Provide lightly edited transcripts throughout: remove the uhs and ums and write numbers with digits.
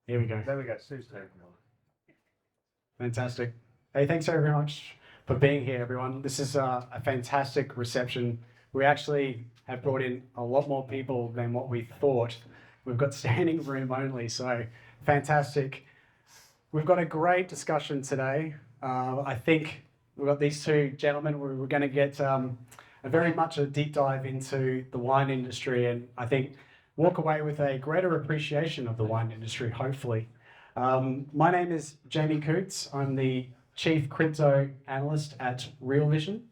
Here we go. There we go. Sue's taking on. Fantastic. Hey, thanks very much for being here, everyone. This is a fantastic reception. We actually have brought in a lot more people than what we thought. We've got standing room only, so fantastic. We've got a great discussion today. I think we've got these two gentlemen. We're going to get very much a deep dive into the wine industry, and I think walk away with a greater appreciation of the wine industry, hopefully. My name is Jamie Coutts. I'm the Chief Crypto Analyst at Real Vision,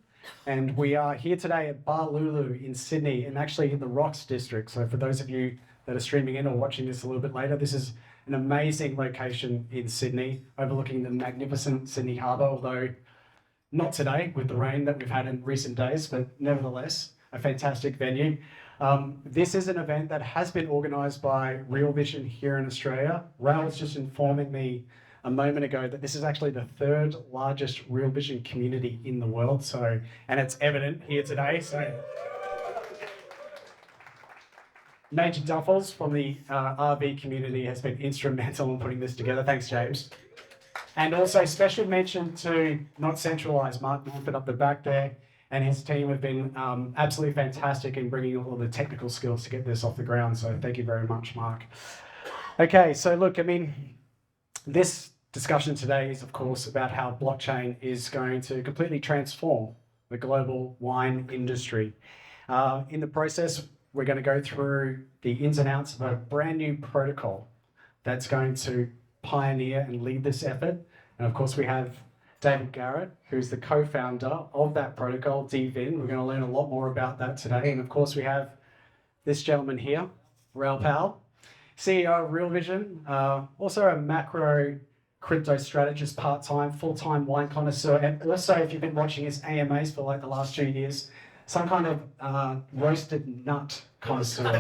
and we are here today at Bar Lulu in Sydney, and actually in the Rocks District. So for those of you that are streaming in or watching this a little bit later, this is an amazing location in Sydney, overlooking the magnificent Sydney Harbour, although not today with the rain that we've had in recent days, but nevertheless, a fantastic venue. This is an event that has been organised by Real Vision here in Australia. Raoul was just informing me a moment ago that this is actually the third largest Real Vision community in the world. So, and it's evident here today. So, Major Duffels from the RV community has been instrumental in putting this together. Thanks, James. And also special mention to Not Centralized, Mark Monford up the back there, and his team have been absolutely fantastic in bringing all the technical skills to get this off the ground. So thank you very much, Mark. Okay, so look, I mean, this discussion today is, of course, about how blockchain is going to completely transform the global wine industry. In the process, we're going to go through the ins and outs of a brand new protocol that's going to pioneer and lead this effort. And of course, we have David Garrett, who's the co-founder of that protocol, dVIN. We're going to learn a lot more about that today. And of course, we have this gentleman here, Raoul Pal, CEO of Real Vision, also a macro crypto strategist, part-time, full-time wine connoisseur, and also, if you've been watching his AMAs for like the last 2 years, some kind of roasted nut connoisseur.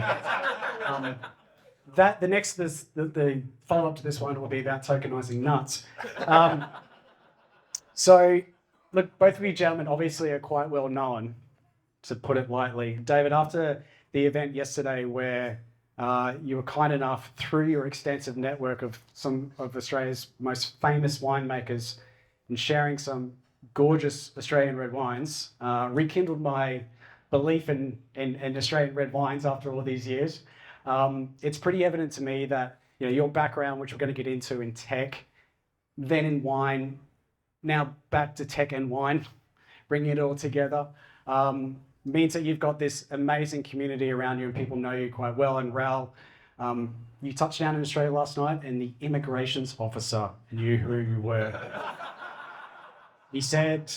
The follow-up to this one will be about tokenizing nuts. So, look, both of you gentlemen obviously are quite well known, to put it lightly. David, after the event yesterday where you were kind enough, through your extensive network of some of Australia's most famous winemakers and sharing some gorgeous Australian red wines, rekindled my belief in Australian red wines after all these years. It's pretty evident to me that your background, which we're going to get into in tech, then in wine, now back to tech and wine, bringing it all together, means that you've got this amazing community around you and people know you quite well. And Raoul, you touched down in Australia last night and the immigrations officer knew who you were. He said,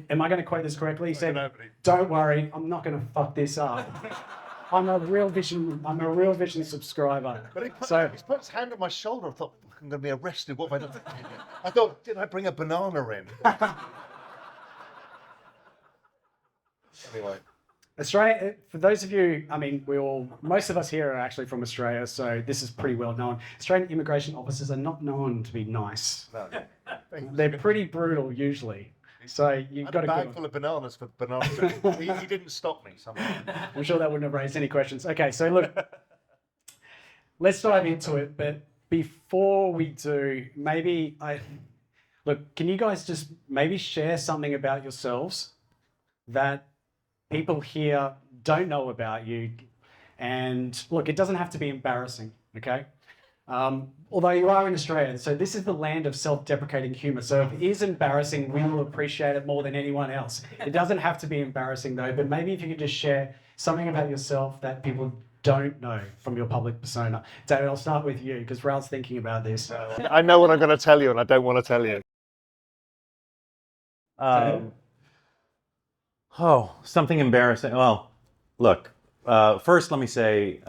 am I going to quote this correctly? He said, "Don't worry, I'm not going to fuck this up. I'm a Real Vision subscriber." But he put his hand on my shoulder. I thought, I'm going to be arrested. What have I done? I thought, did I bring a banana in? Anyway. Australia, for those of you, I mean, most of us here are actually from Australia, so this is pretty well known. Australian immigration officers are not known to be nice. No. They're pretty brutal usually. So you've got a bag full of bananas for bananas. he didn't stop me somehow. I'm sure that wouldn't have raised any questions. Okay, so look, let's dive into it. But before we do, can you guys just maybe share something about yourselves that people here don't know about you? And look, it doesn't have to be embarrassing, okay? Although you are in Australia, so this is the land of self-deprecating humour. So if it is embarrassing, we will appreciate it more than anyone else. It doesn't have to be embarrassing though, but maybe if you could just share something about yourself that people don't know from your public persona. David, I'll start with you because Raoul's thinking about this. I know what I'm going to tell you and I don't want to tell you. Something embarrassing. Well, look, first let me say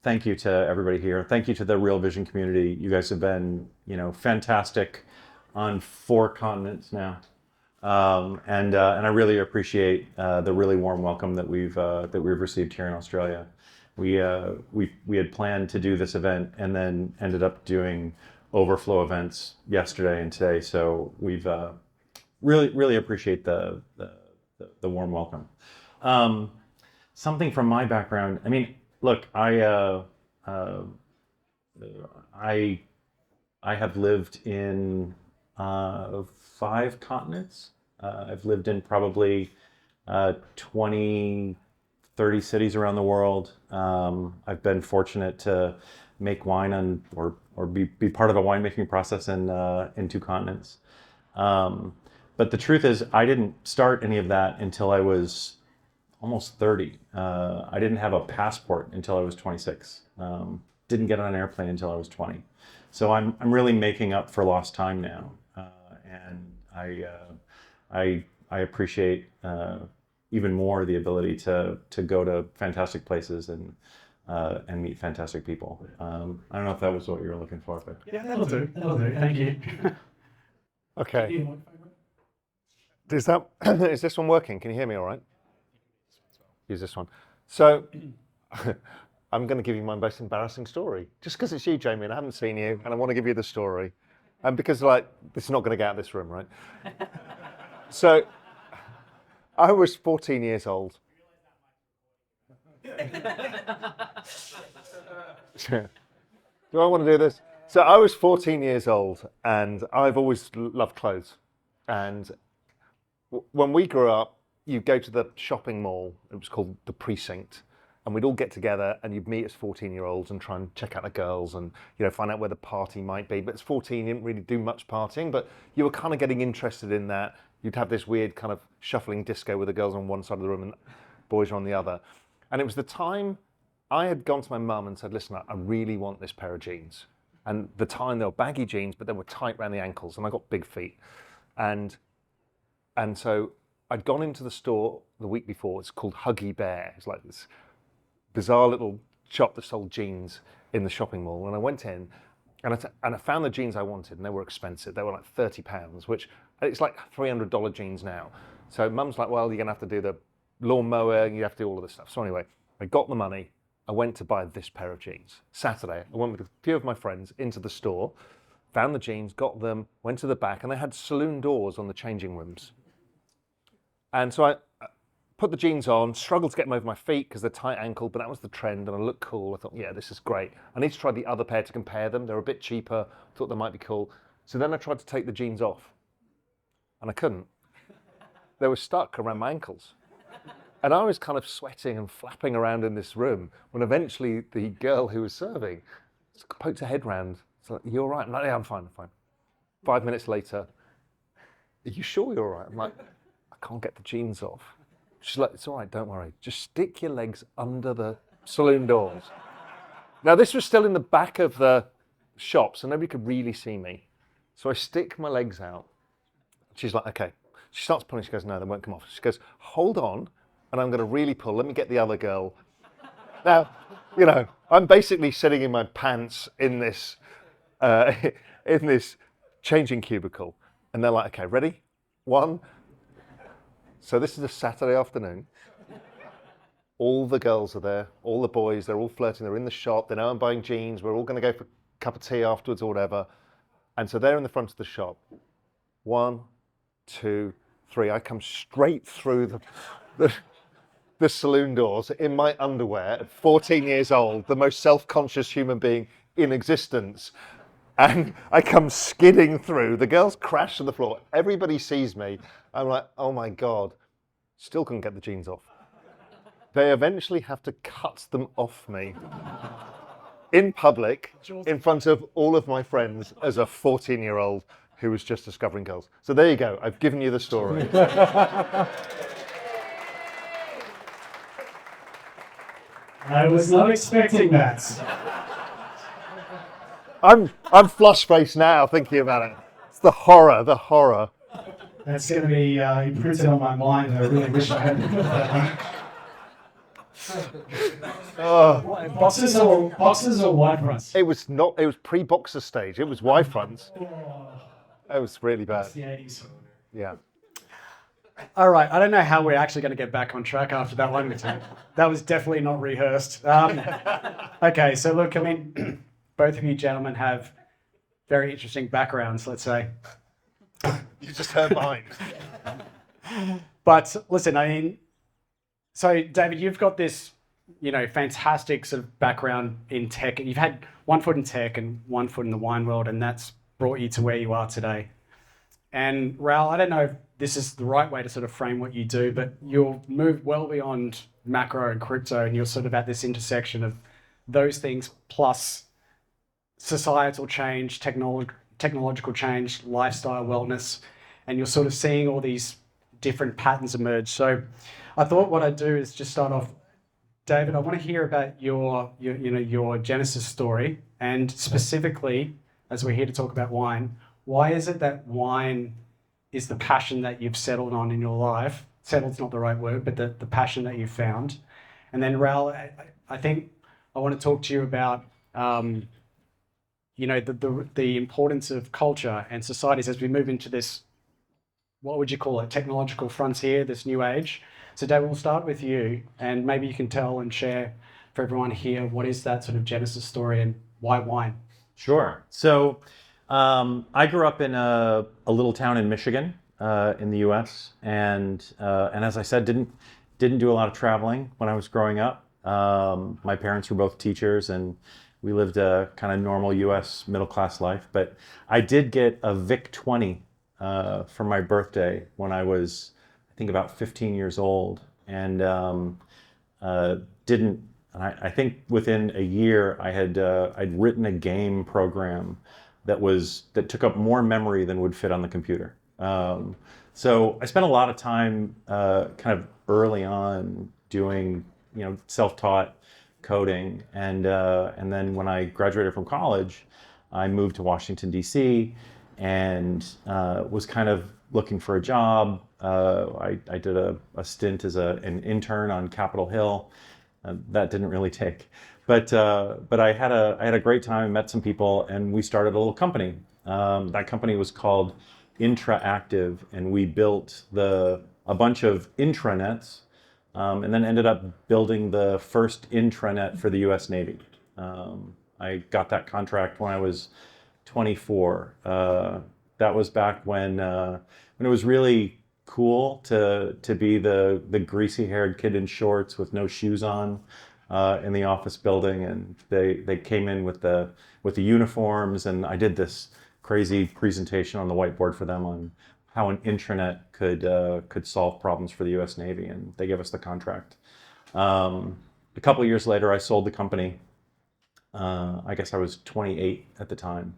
thank you to everybody here. Thank you to the Real Vision community. You guys have been, fantastic on 4 continents now, and I really appreciate the really warm welcome that we've received here in Australia. We had planned to do this event and then ended up doing overflow events yesterday and today. So we've really appreciate the warm welcome. Something from my background. I mean, look, I have lived in 5 continents. I've lived in probably 20, 30 cities around the world. I've been fortunate to make wine or be part of a winemaking process in 2 continents. But the truth is, I didn't start any of that until I was almost 30. I didn't have a passport until I was 26. Didn't get on an airplane until I was 20. So I'm really making up for lost time now, and I appreciate even more the ability to go to fantastic places and meet fantastic people. I don't know if that was what you were looking for, but Yeah, that'll do. That'll do. Thank you. Okay. Is this one working? Can you hear me all right? Use this one. So I'm going to give you my most embarrassing story, just because it's you, Jamie, and I haven't seen you, and I want to give you the story, and because this is not going to get out of this room, right? So I was 14 years old. Do I want to do this? So I was 14 years old, and I've always loved clothes. And when we grew up, you'd go to the shopping mall. It was called the Precinct, and we'd all get together, and you'd meet as 14-year-olds and try and check out the girls, and find out where the party might be. But as 14, you didn't really do much partying, but you were kind of getting interested in that. You'd have this weird kind of shuffling disco with the girls on one side of the room and boys on the other. And it was the time I had gone to my mum and said, listen, I really want this pair of jeans. And the time they were baggy jeans, but they were tight around the ankles, and I got big feet. And so I'd gone into the store the week before. It's called Huggy Bear. It's like this bizarre little shop that sold jeans in the shopping mall. And I went in, and I found the jeans I wanted, and they were expensive. They were like £30, which it's like $300 jeans now. So mum's like, well, you're going to have to do the lawnmower, and you have to do all of this stuff. So anyway, I got the money. I went to buy this pair of jeans. Saturday, I went with a few of my friends into the store, found the jeans, got them, went to the back, and they had saloon doors on the changing rooms. And so I put the jeans on, struggled to get them over my feet because they're tight ankle, but that was the trend, and I looked cool. I thought, yeah, this is great. I need to try the other pair to compare them. They're a bit cheaper. Thought they might be cool. So then I tried to take the jeans off, and I couldn't. They were stuck around my ankles. And I was kind of sweating and flapping around in this room when eventually the girl who was serving poked her head round. It's like, you all right? I'm like, yeah, I'm fine, I'm fine. 5 minutes later, are you sure you're all right? I'm like, I can't get the jeans off. She's like, it's all right, don't worry. Just stick your legs under the saloon doors. Now, this was still in the back of the shop, so nobody could really see me. So I stick my legs out. She's like, okay. She starts pulling, she goes, no, they won't come off. She goes, hold on. And I'm going to really pull. Let me get the other girl. Now, I'm basically sitting in my pants in this changing cubicle. And they're like, okay, ready? 1. So this is a Saturday afternoon. All the girls are there, all the boys, they're all flirting. They're in the shop. They know I'm buying jeans. We're all going to go for a cup of tea afterwards or whatever. And so they're in the front of the shop. 1, 2, 3. I come straight through the saloon doors in my underwear at 14 years old, the most self-conscious human being in existence. And I come skidding through. The girls crash to the floor. Everybody sees me. I'm like, oh my God. Still couldn't get the jeans off. They eventually have to cut them off me in public in front of all of my friends as a 14-year-old who was just discovering girls. So there you go. I've given you the story. I was not expecting that. I'm flush-faced now thinking about it. It's the horror. That's going to be imprinted on my mind. I really wish I hadn't put that on. Boxes or wide fronts? It was pre-boxer stage. It was wide fronts. It was really bad. It's the 80s. Yeah. All right, I don't know how we're actually going to get back on track after that one. That was definitely not rehearsed. Okay, so look, I mean, both of you gentlemen have very interesting backgrounds, let's say. You just heard mine. But listen, I mean, so David, you've got this fantastic sort of background in tech. You've had one foot in tech and one foot in the wine world, and that's brought you to where you are today. And Raoul, I don't know if this is the right way to sort of frame what you do, but you'll move well beyond macro and crypto, and you're sort of at this intersection of those things plus societal change, technological change, lifestyle, wellness, and you're sort of seeing all these different patterns emerge. So I thought what I'd do is just start off, David, I want to hear about your Genesis story, and specifically, as we're here to talk about wine, why is it that wine is the passion that you've settled on in your life? Settled's not the right word, but the passion that you've found. And then Raoul, I think I want to talk to you about the importance of culture and societies as we move into this, what would you call it, technological frontier, this new age. So David, we'll start with you, and maybe you can tell and share for everyone here, what is that sort of Genesis story and why wine? Sure. So I grew up in a little town in Michigan, in the U.S., and as I said, didn't do a lot of traveling when I was growing up. My parents were both teachers, and we lived a kind of normal U.S. middle class life. But I did get a VIC 20 for my birthday when I was, I think, about 15 years old, and I think within a year I'd written a game program that took up more memory than would fit on the computer. So I spent a lot of time kind of early on doing self-taught coding, and then when I graduated from college, I moved to Washington D.C. and was kind of looking for a job. I did a stint as an intern on Capitol Hill. That didn't really take, but I had a great time. Met some people, and we started a little company. That company was called Intraactive, and we built a bunch of intranets, and then ended up building the first intranet for the U.S. Navy. I got that contract when I was 24. That was back when it was really cool to be the greasy-haired kid in shorts with no shoes on in the office building, and they came in with the uniforms, and I did this crazy presentation on the whiteboard for them on how an intranet could solve problems for the U.S. Navy, and they gave us the contract. A couple of years later, I sold the company. I guess I was 28 at the time,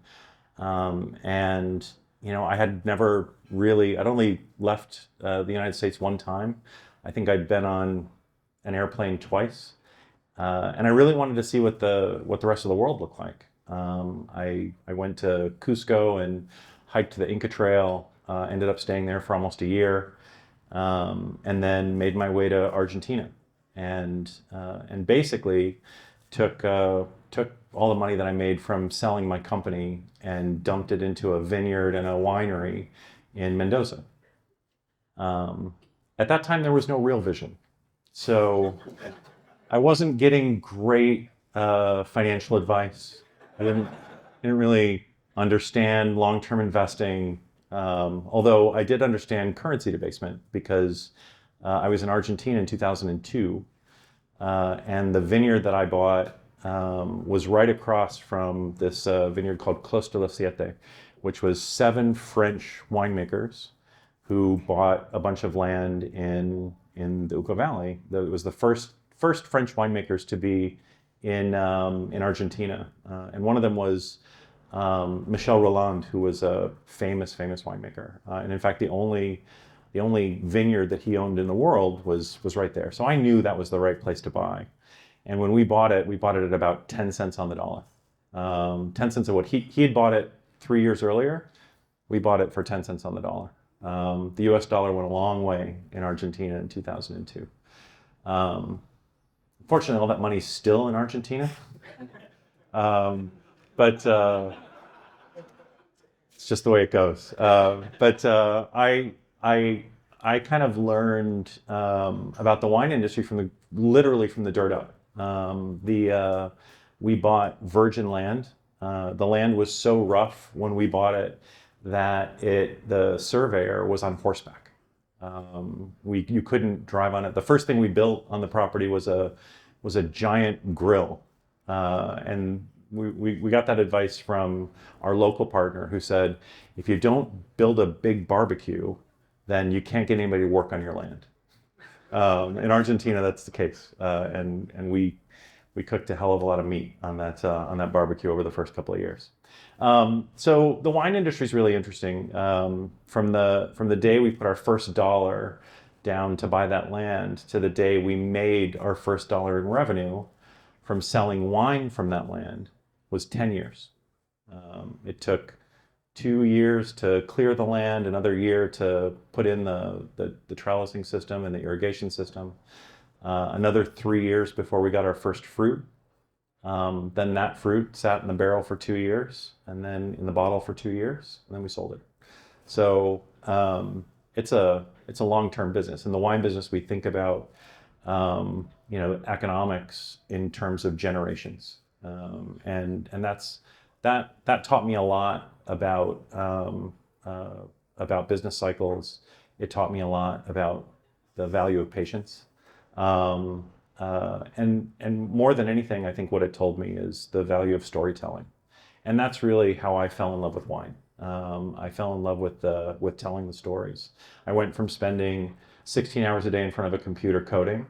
and I had never really, I'd only left the United States one time. I think I'd been on an airplane twice, and I really wanted to see what the rest of the world looked like. I went to Cusco and hiked the Inca Trail, ended up staying there for almost a year, and then made my way to Argentina, and basically took all the money that I made from selling my company and dumped it into a vineyard and a winery in Mendoza. At that time, there was no Real Vision, so I wasn't getting great financial advice. I didn't really understand long-term investing, although I did understand currency debasement because I was in Argentina in 2002, and the vineyard that I bought was right across from this vineyard called Clos de los Siete, which was 7 French winemakers who bought a bunch of land in the Uco Valley. It was the first French winemakers to be in Argentina, and one of them was Michel Rolland, who was a famous winemaker, and in fact the only vineyard that he owned in the world was right there. So I knew that was the right place to buy. And when we bought it at about 10 cents on the dollar. 10 cents of what he had bought it 3 years earlier. We bought it for 10 cents on the dollar. The US dollar went a long way in Argentina in 2002. Unfortunately, all that money's still in Argentina. But it's just the way it goes. But I kind of learned about the wine industry literally from the dirt up. We bought virgin land. The land was so rough when we bought it that the surveyor was on horseback. You couldn't drive on it. The first thing we built on the property was a was a giant grill. And we got that advice from our local partner who said, if you don't build a big barbecue, then you can't get anybody to work on your land. In Argentina, that's the case. And we cooked a hell of a lot of meat on that barbecue over the first couple of years. So the wine industry is really interesting. From the day we put our first dollar down to buy that land to the day we made our first dollar in revenue from selling wine from that land was 10 years. It took 2 years to clear the land, another year to put in the trellising system and the irrigation system, another 3 years before we got our first fruit. Then that fruit sat in the barrel for 2 years, and then in the bottle for 2 years, and then we sold it. So it's a long-term business. In the wine business, we think about economics in terms of generations, and that taught me a lot about business cycles. It taught me a lot about the value of patience. And more than anything, I think what it told me is the value of storytelling. And that's really how I fell in love with wine. I fell in love with telling the stories. I went from spending 16 hours a day in front of a computer coding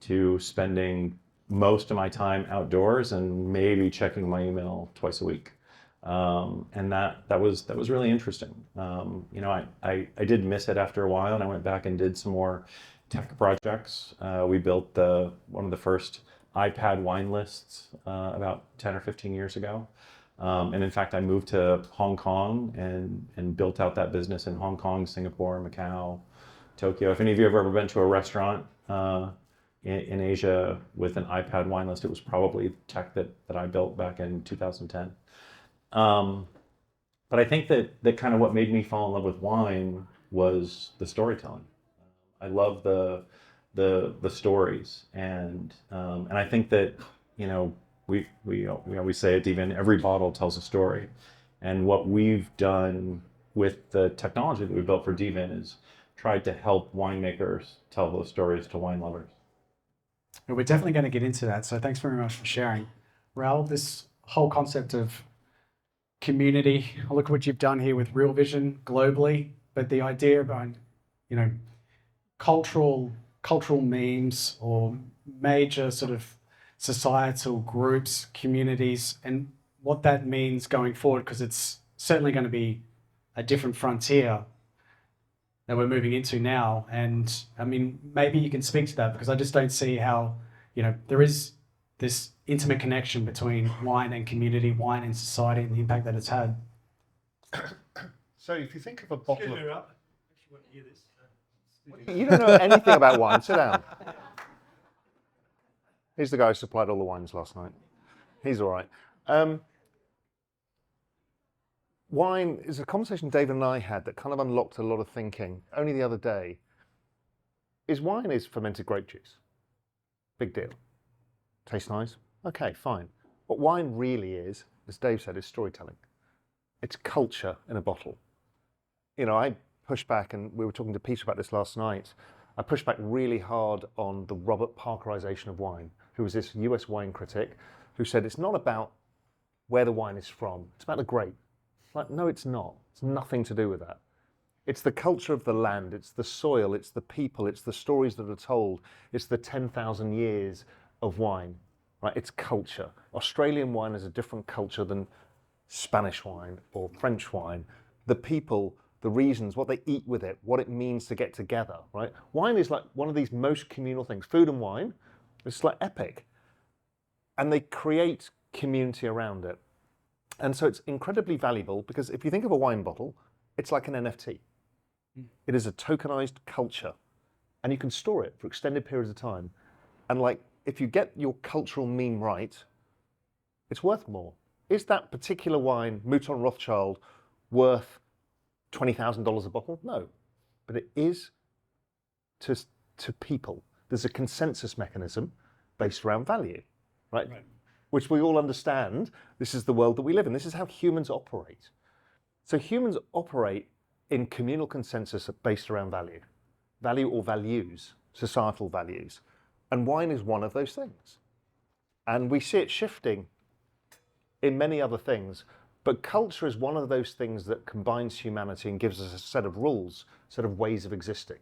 to spending most of my time outdoors and maybe checking my email twice a week. And that was really interesting. I did miss it after a while, and I went back and did some more tech projects. We built one of the first iPad wine lists about 10 or 15 years ago. And in fact, I moved to Hong Kong and built out that business in Hong Kong, Singapore, Macau, Tokyo. If any of you have ever been to a restaurant in Asia with an iPad wine list, it was probably tech that I built back in 2010. But I think that kind of what made me fall in love with wine was the storytelling. I love the stories, and I think that we always say at dVIN, every bottle tells a story, and what we've done with the technology that we built for dVIN is tried to help winemakers tell those stories to wine lovers. We're definitely going to get into that, so thanks very much for sharing. Raoul, this whole concept of community, look what you've done here with Real Vision globally, but the idea about, cultural memes or major sort of societal groups, communities, and what that means going forward, because it's certainly going to be a different frontier that we're moving into now. And I mean, maybe you can speak to that, because I just don't see how, there is this intimate connection between wine and community, wine and society, and the impact that it's had. So if you think of a bottle of... Hear this. You don't know anything about wine. Sit down. He's the guy who supplied all the wines last night. He's all right. Wine is a conversation David and I had that kind of unlocked a lot of thinking only the other day. Wine is fermented grape juice. Big deal. Tastes nice? Okay, fine. What wine really is, as Dave said, is storytelling. It's culture in a bottle. I push back, and we were talking to Peter about this last night, I pushed back really hard on the Robert Parkerization of wine, who was this US wine critic who said it's not about where the wine is from, it's about the grape. Like, no, it's not. It's nothing to do with that. It's the culture of the land, it's the soil, it's the people, it's the stories that are told, it's the 10,000 years of wine, right? It's culture. Australian wine is a different culture than Spanish wine or French wine. The people, the reasons, what they eat with it, what it means to get together, right? Wine is like one of these most communal things. Food and wine, it's like epic. And they create community around it. And so it's incredibly valuable, because if you think of a wine bottle, it's like an NFT. It is a tokenized culture, and you can store it for extended periods of time. And like, if you get your cultural meme right, it's worth more. Is that particular wine, Mouton Rothschild, worth $20,000 a bottle? No, but it is to people. There's a consensus mechanism based around value, right? Which we all understand. This is the world that we live in. This is how humans operate. So humans operate in communal consensus based around value or values, societal values. And wine is one of those things. And we see it shifting in many other things. But culture is one of those things that combines humanity and gives us a set of rules, a set of ways of existing.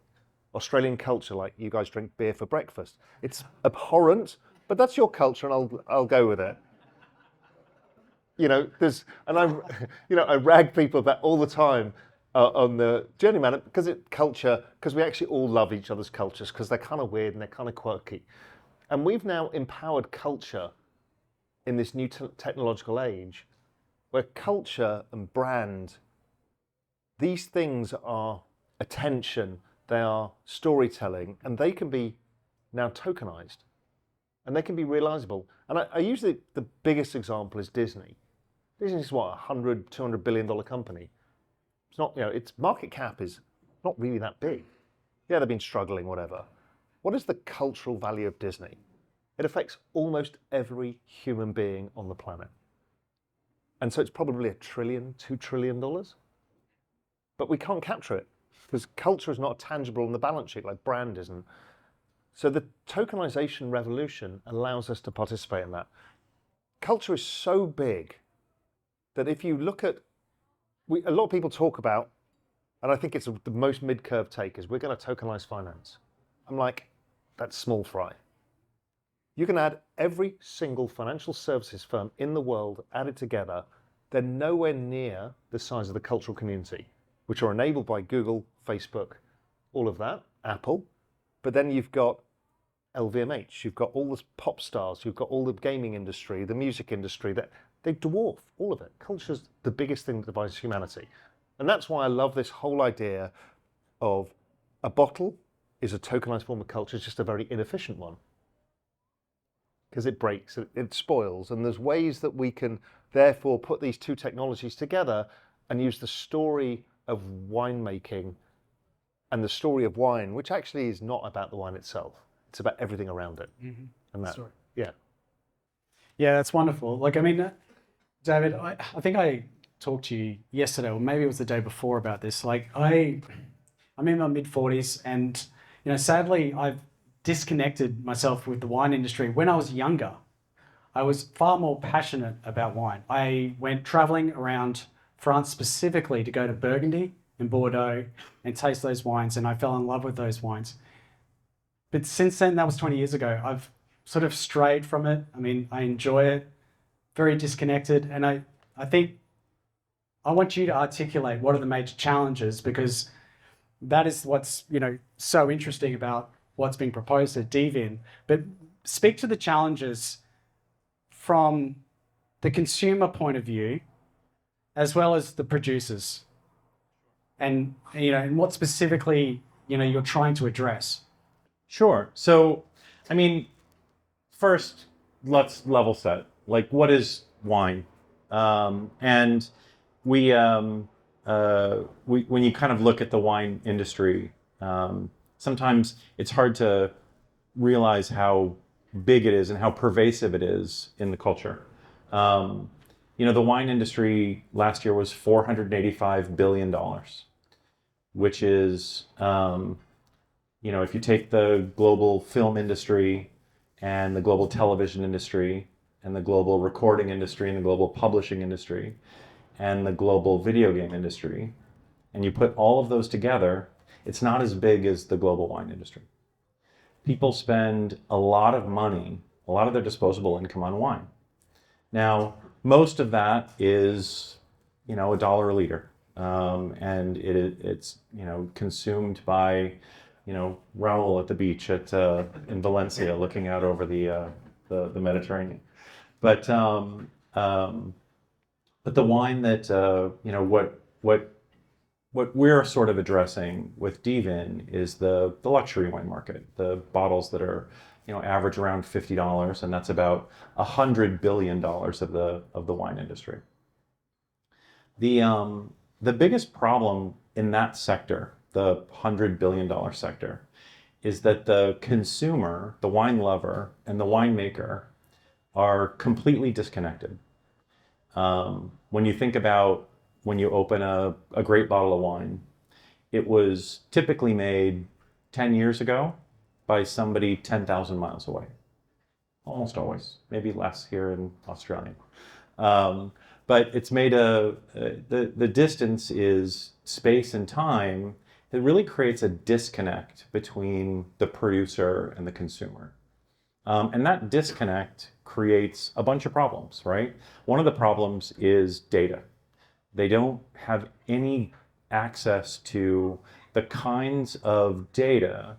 Australian culture, like you guys drink beer for breakfast. It's abhorrent, but that's your culture, and I'll go with it. You know, I rag people about all the time on the journeyman because we actually all love each other's cultures because they're kind of weird and they're kind of quirky. And we've now empowered culture in this new technological age where culture and brand, these things are attention, they are storytelling, and they can be now tokenized and they can be realizable. And I usually, the biggest example is Disney. Disney's what, $100, $200 billion company. It's not, its market cap is not really that big. Yeah, they've been struggling, whatever. What is the cultural value of Disney? It affects almost every human being on the planet. And so it's probably $1 trillion, $2 trillion. But we can't capture it because culture is not tangible on the balance sheet like brand isn't. So the tokenization revolution allows us to participate in that. Culture is so big that if you look at, a lot of people talk about, and I think it's the most mid-curve take, is we're going to tokenize finance. I'm like, that's small fry. You can add every single financial services firm in the world added together. They're nowhere near the size of the cultural community, which are enabled by Google, Facebook, all of that, Apple. But then you've got LVMH, you've got all the pop stars, you've got all the gaming industry, the music industry, that they dwarf all of it. Culture's the biggest thing that divides humanity. And that's why I love this whole idea of a bottle is a tokenized form of culture, it's just a very inefficient one. Because it breaks, it spoils, and there's ways that we can therefore put these two technologies together and use the story of winemaking and the story of wine, which actually is not about the wine itself. It's about everything around it. Mm-hmm. And that, yeah. Yeah, that's wonderful. Like, I mean, David, I think I talked to you yesterday, or maybe it was the day before about this. Like, I'm in my mid-40s, and, sadly, I've disconnected myself with the wine industry. When I was younger, I was far more passionate about wine. I went traveling around France specifically to go to Burgundy and Bordeaux and taste those wines, and I fell in love with those wines. But since then, that was 20 years ago, I've sort of strayed from it. I mean, I enjoy it, very disconnected, and I think I want you to articulate what are the major challenges, because that is what's, so interesting about what's being proposed at dVIN. But speak to the challenges from the consumer point of view, as well as the producers, and and what specifically you're trying to address. Sure. So, I mean, first, let's level set. Like, what is wine? And when you kind of look at the wine industry, sometimes it's hard to realize how big it is and how pervasive it is in the culture. The wine industry last year was $485 billion, which is, if you take the global film industry and the global television industry and the global recording industry and the global publishing industry and the global video game industry, and you put all of those together, it's not as big as the global wine industry. People spend a lot of money, a lot of their disposable income on wine. Now, most of that is, $1 a liter. And it's consumed by, Raoul at the beach in Valencia, looking out over the Mediterranean. But the wine that, what we're sort of addressing with dVIN is the luxury wine market, the bottles that are, average around $50, and that's about $100 billion of the wine industry. The biggest problem in that sector, the $100 billion sector, is that the consumer, the wine lover, and the winemaker are completely disconnected. When you think about when you open a great bottle of wine, it was typically made 10 years ago by somebody 10,000 miles away. almost always, maybe less here in Australia. But it's made the distance is space and time. It really creates a disconnect between the producer and the consumer. And that disconnect creates a bunch of problems, right? One of the problems is data. They don't have any access to the kinds of data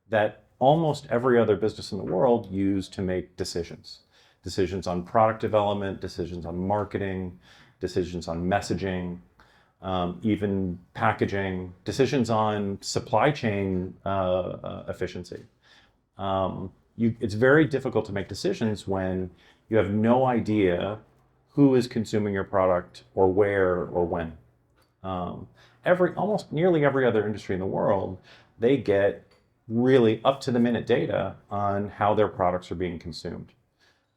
that almost every other business in the world use to make decisions. Decisions on product development, decisions on marketing, decisions on messaging, even packaging, decisions on supply chain efficiency. It's very difficult to make decisions when you have no idea who is consuming your product or where or when. Almost nearly every other industry in the world, they get really up to the minute data on how their products are being consumed.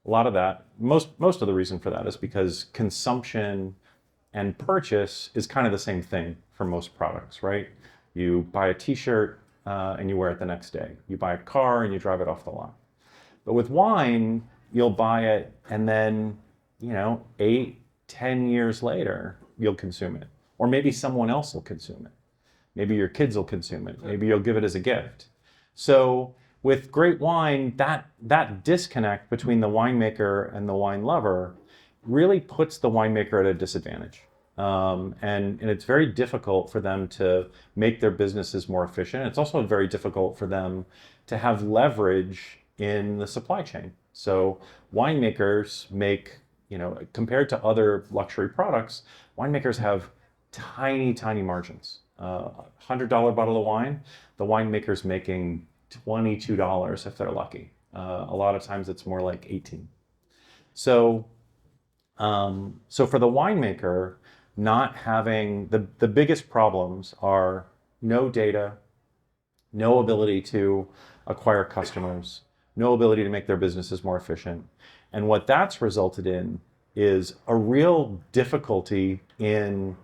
A lot of that, most of the reason for that is because consumption and purchase is kind of the same thing for most products, right? You buy a t-shirt and you wear it the next day. You buy a car and you drive it off the lot. But with wine, you'll buy it and then, 8, 10 years later, you'll consume it. Or maybe someone else will consume it. Maybe your kids will consume it. Maybe you'll give it as a gift. So with great wine, that disconnect between the winemaker and the wine lover really puts the winemaker at a disadvantage. And it's very difficult for them to make their businesses more efficient. It's also very difficult for them to have leverage in the supply chain. So winemakers make, compared to other luxury products, winemakers have tiny, tiny margins. $100 bottle of wine, the winemaker's making $22 if they're lucky. A lot of times it's more like 18. So for the winemaker, not having the biggest problems are no data, no ability to acquire customers, no ability to make their businesses more efficient. And what that's resulted in is a real difficulty in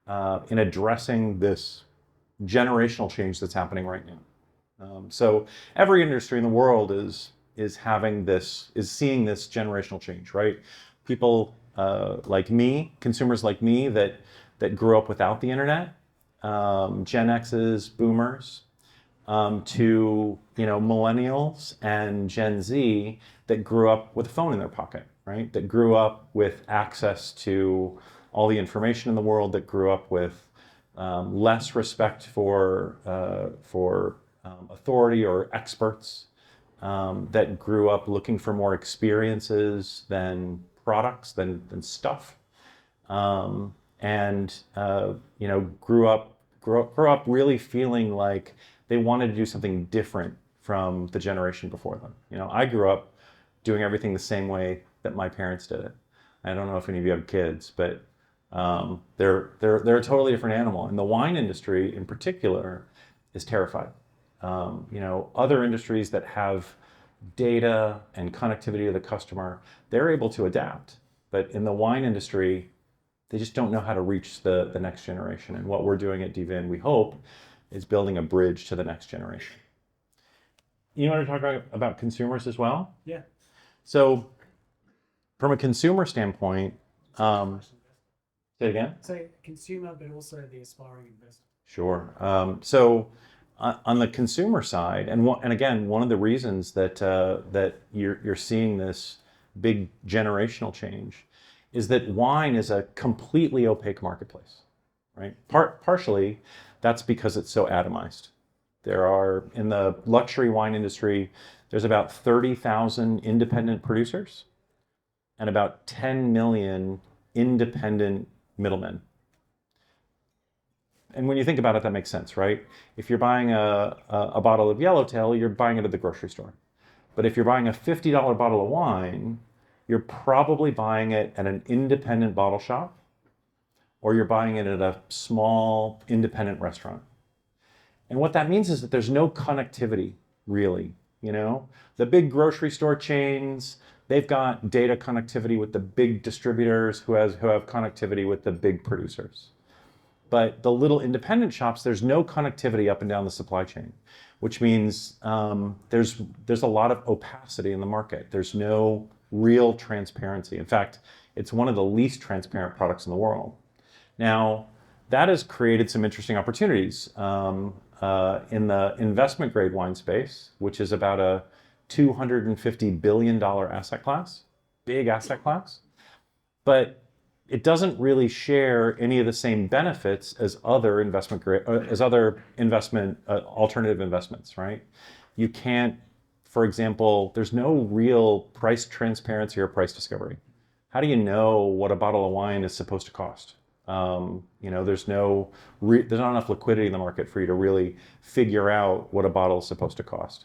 addressing this generational change that's happening right now. So every industry in the world is seeing this generational change, right? People like me, consumers like me that grew up without the internet, Gen X's, boomers, to millennials and Gen Z that grew up with a phone in their pocket, right? That grew up with access to all the information in the world, that grew up with less respect for authority or experts, that grew up looking for more experiences than products, than stuff, and grew up really feeling like they wanted to do something different from the generation before them. I grew up doing everything the same way that my parents did it. I don't know if any of you have kids, but they're a totally different animal. And the wine industry in particular is terrified. Other industries that have data and connectivity to the customer, they're able to adapt. But in the wine industry, they just don't know how to reach the next generation. And what we're doing at dVIN, we hope, is building a bridge to the next generation. You want to talk about consumers as well? Yeah. So from a consumer standpoint, say it again? So consumer, but also the aspiring investor. Sure. So on the consumer side, and again, one of the reasons that you're seeing this big generational change is that wine is a completely opaque marketplace, right? Partially, that's because it's so atomized. There are, in the luxury wine industry, there's about 30,000 independent producers and about 10 million independent middlemen. And when you think about it, that makes sense, right? If you're buying a bottle of Yellowtail, you're buying it at the grocery store. But if you're buying a $50 bottle of wine, you're probably buying it at an independent bottle shop, or you're buying it at a small independent restaurant. And what that means is that there's no connectivity, really. The big grocery store chains, they've got data connectivity with the big distributors who have connectivity with the big producers. But the little independent shops, there's no connectivity up and down the supply chain, which means there's a lot of opacity in the market. There's no real transparency. In fact, it's one of the least transparent products in the world. Now, that has created some interesting opportunities in the investment grade wine space, which is about a $250 billion asset class, big asset class. But it doesn't really share any of the same benefits as other investment grade, alternative investments, right? You can't, for example, there's no real price transparency or price discovery. How do you know what a bottle of wine is supposed to cost? There's not enough liquidity in the market for you to really figure out what a bottle is supposed to cost.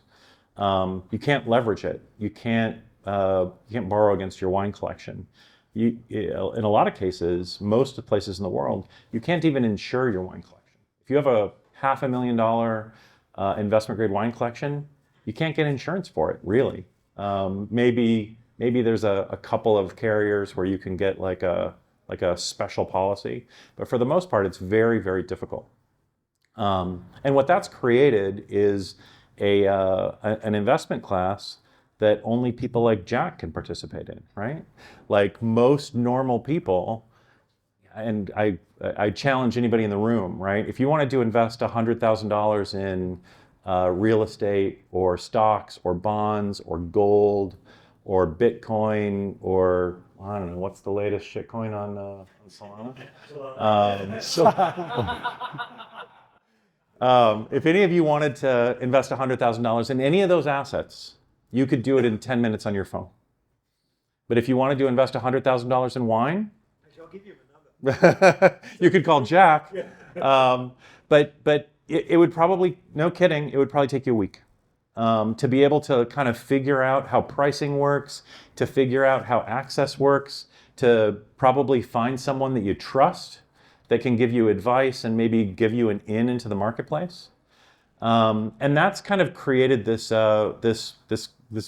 You can't leverage it. You can't borrow against your wine collection. In a lot of cases, most of the places in the world, you can't even insure your wine collection. If you have a $500,000 investment grade wine collection, you can't get insurance for it, really. Maybe there's a couple of carriers where you can get like a special policy, but for the most part, it's very, very difficult. And what that's created is an investment class that only people like Jack can participate in, right? Like most normal people, and I challenge anybody in the room, right? If you wanted to invest $100,000 in real estate or stocks or bonds or gold or Bitcoin or I don't know, what's the latest shitcoin on Solana? If any of you wanted to invest $100,000 in any of those assets, you could do it in 10 minutes on your phone. But if you wanted to invest $100,000 in wine, I'll give you a number. you could call Jack. But it would probably, no kidding, it would probably take you a week to be able to kind of figure out how pricing works, to figure out how access works, to probably find someone that you trust that can give you advice and maybe give you an in into the marketplace. And that's kind of created this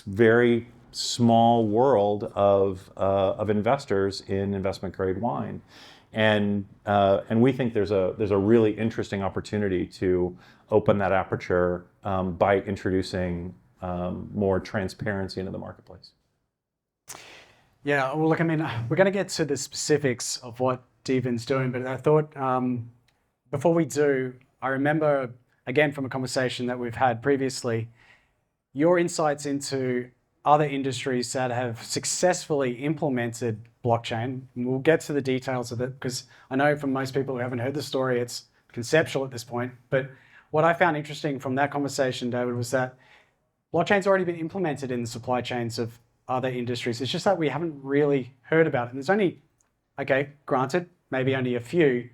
very small world of investors in investment grade wine, and we think there's a really interesting opportunity to open that aperture by introducing more transparency into the marketplace. Yeah, well, look, I mean, we're going to get to the specifics of what dVIN's doing, but I thought before we do, I remember again from a conversation that we've had previously, your insights into other industries that have successfully implemented blockchain. We'll get to the details of it because I know from most people who haven't heard the story, it's conceptual at this point. But what I found interesting from that conversation, David, was that blockchain's already been implemented in the supply chains of other industries. It's just that we haven't really heard about it. And there's only, okay, granted, maybe only a few,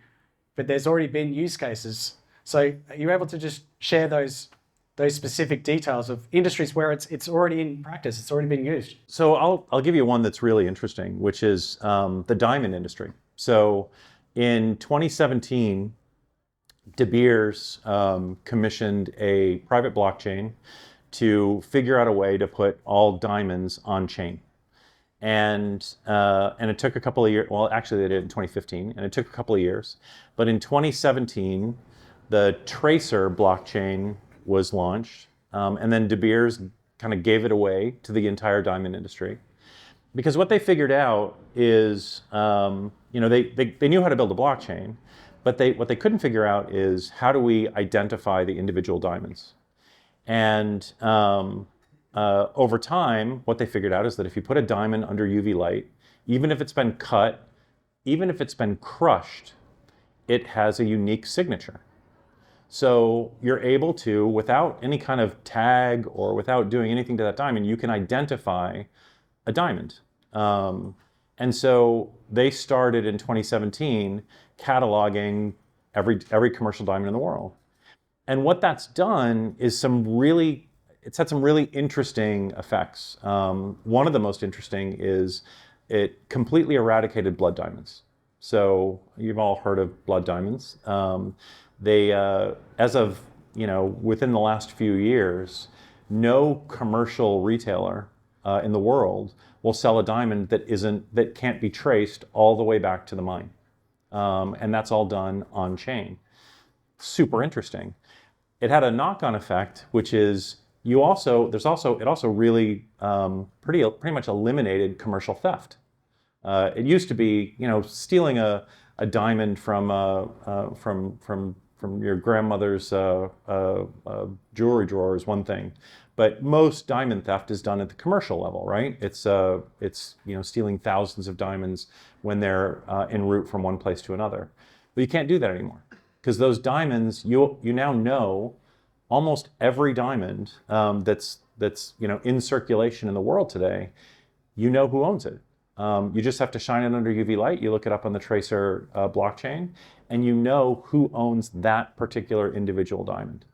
but there's already been use cases. So are you able to just share those specific details of industries where it's already in practice, it's already being used? So I'll give you one that's really interesting, which is the diamond industry. So in 2017, De Beers commissioned a private blockchain to figure out a way to put all diamonds on chain. And it took a couple of years, well, actually they did it in 2015, and it took a couple of years. But in 2017, the Tracer blockchain was launched, and then De Beers kind of gave it away to the entire diamond industry. Because what they figured out is, they knew how to build a blockchain, but what they couldn't figure out is how do we identify the individual diamonds? And over time, what they figured out is that if you put a diamond under UV light, even if it's been cut, even if it's been crushed, it has a unique signature. So you're able to, without any kind of tag or without doing anything to that diamond, you can identify a diamond. And so they started in 2017 cataloging every commercial diamond in the world. And what that's done is it's had some really interesting effects. One of the most interesting is it completely eradicated blood diamonds. So you've all heard of blood diamonds. They, as of, within the last few years, no commercial retailer in the world will sell a diamond that can't be traced all the way back to the mine. and that's all done on chain. Super interesting. It had a knock-on effect, which is it also really pretty much eliminated commercial theft. It used to be, stealing a diamond from your grandmother's jewelry drawer is one thing, but most diamond theft is done at the commercial level, right? It's stealing thousands of diamonds when they're en route from one place to another. But you can't do that anymore because those diamonds, you now know almost every diamond that's in circulation in the world today. You know who owns it. You just have to shine it under UV light. You look it up on the Tracer blockchain, and you know who owns that particular individual diamond.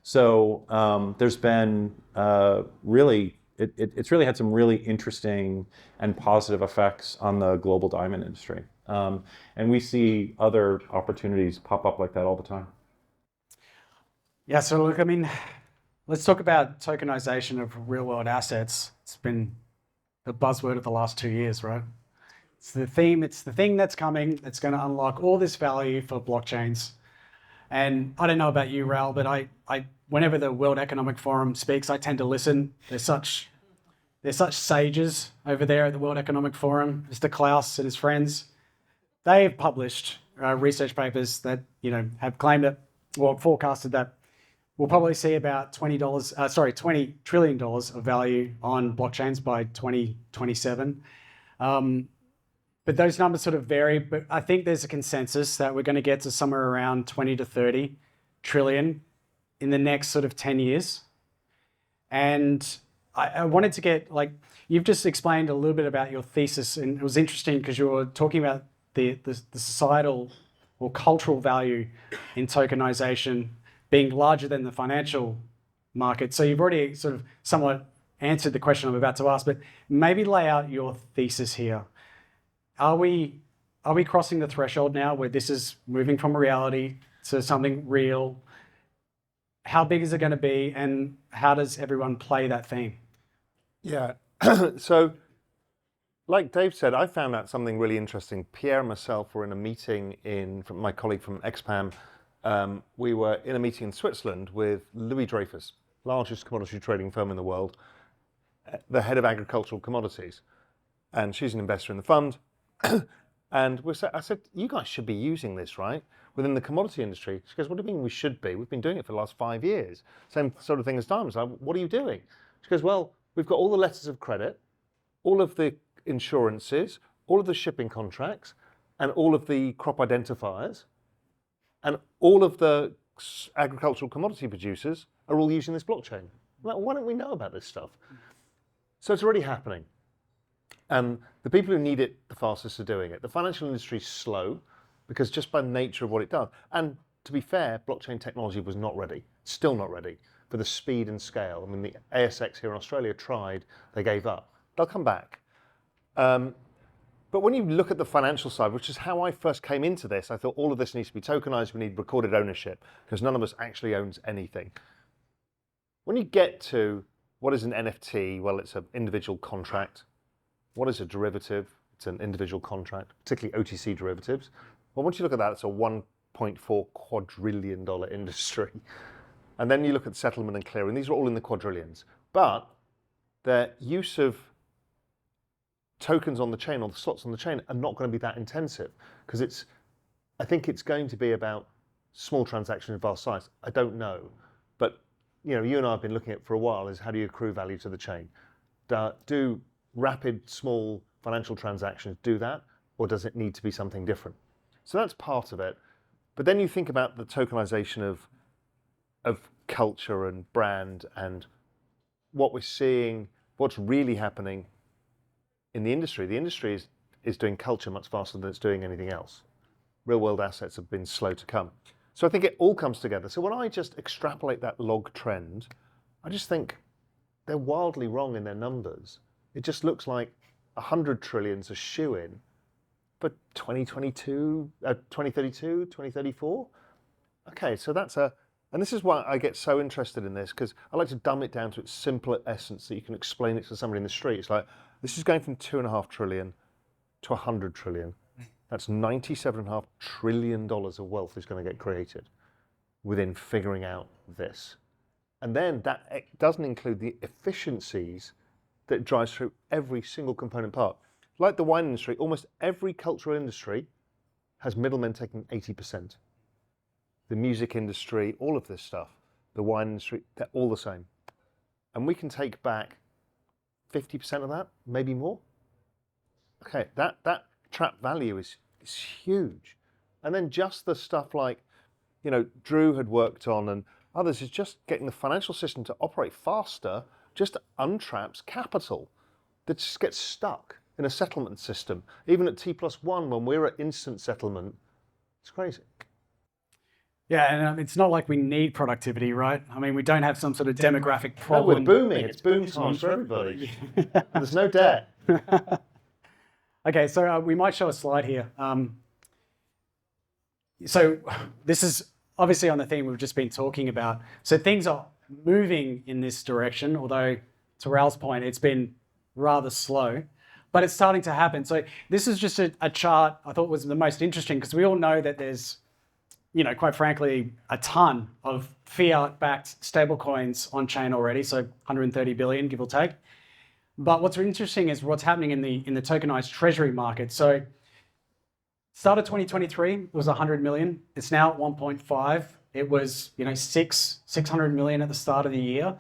So there's been it's really had some really interesting and positive effects on the global diamond industry. And we see other opportunities pop up like that all the time. Yeah, so look, let's talk about tokenization of real-world assets. It's been the buzzword of the last 2 years, right? It's the thing that's coming that's going to unlock all this value for blockchains. And I don't know about you, Raoul, but I whenever the World Economic Forum speaks, I tend to listen. They're such sages over there at the World Economic Forum. Mr. Klaus and his friends, they've published research papers that have claimed that, or forecasted that we'll probably see about $20 trillion of value on blockchains by 2027. But those numbers sort of vary, but I think there's a consensus that we're going to get to somewhere around 20 to 30 trillion in the next sort of 10 years. And I wanted to get, you've just explained a little bit about your thesis, and it was interesting because you were talking about the societal or cultural value in tokenization being larger than the financial market. So you've already sort of somewhat answered the question I'm about to ask, but maybe lay out your thesis here. Are we crossing the threshold now where this is moving from reality to something real? How big is it going to be, and how does everyone play that theme? Yeah. So, like Dave said, I found out something really interesting. Pierre and myself were in a meeting from my colleague from XPAM. We were in a meeting in Switzerland with Louis Dreyfus, largest commodity trading firm in the world, the head of agricultural commodities. And she's an investor in the fund. And I said, you guys should be using this, right? Within the commodity industry. She goes, what do you mean we should be? We've been doing it for the last 5 years. Same sort of thing as diamonds. What are you doing? She goes, well, we've got all the letters of credit, all of the insurances, all of the shipping contracts, and all of the crop identifiers, and all of the agricultural commodity producers are all using this blockchain. Like, why don't we know about this stuff? So it's already happening. And the people who need it the fastest are doing it. The financial industry is slow because just by the nature of what it does. And to be fair, blockchain technology was not ready, still not ready for the speed and scale. I mean, the ASX here in Australia tried, they gave up. They'll come back. But when you look at the financial side, which is how I first came into this, I thought all of this needs to be tokenized. We need recorded ownership because none of us actually owns anything. When you get to what is an NFT, well, it's an individual contract. What is a derivative? It's an individual contract, particularly OTC derivatives. Well, once you look at that, it's a $1.4 quadrillion industry. And then you look at settlement and clearing. These are all in the quadrillions. But their use of tokens on the chain or the slots on the chain are not going to be that intensive because I think it's going to be about small transactions of vast size. I don't know. But you and I have been looking at for a while is how do you accrue value to the chain? Do rapid, small financial transactions do that, or does it need to be something different? So that's part of it. But then you think about the tokenization of culture and brand and what we're seeing, what's really happening in the industry. The industry is doing culture much faster than it's doing anything else. Real world assets have been slow to come. So I think it all comes together. So when I just extrapolate that log trend, I just think they're wildly wrong in their numbers. It just looks like 100 trillion's a shoe-in for 2022, 2032, 2034. Okay, so and this is why I get so interested in this, because I like to dumb it down to its simpler essence so you can explain it to somebody in the street. It's like, this is going from 2.5 trillion to 100 trillion. That's $97.5 trillion of wealth is going to get created within figuring out this. And then that doesn't include the efficiencies that drives through every single component part. Like the wine industry, almost every cultural industry has middlemen taking 80%. The music industry, all of this stuff, the wine industry, they're all the same. And we can take back 50% of that, maybe more. Okay, that trap value is huge. And then just the stuff like, you know, Drew had worked on and others is just getting the financial system to operate faster, just untraps capital that just gets stuck in a settlement system. Even at T+1, when we're at instant settlement, it's crazy. Yeah, and it's not like we need productivity, right? I mean, we don't have some sort of demographic No, problem. we're booming. It's boom times for everybody. There's no debt. Okay, so we might show a slide here. So this is obviously on the theme we've just been talking about. So things are moving in this direction, although to Raoul's point, it's been rather slow, but it's starting to happen. So this is just a chart I thought was the most interesting because we all know that there's, you know, quite frankly, a ton of fiat-backed stablecoins on chain already, so 130 billion, give or take. But what's interesting is what's happening in the tokenized treasury market. So start of 2023 was 100 million. It's now at 1.5. It was, you know, 600 million at the start of the year.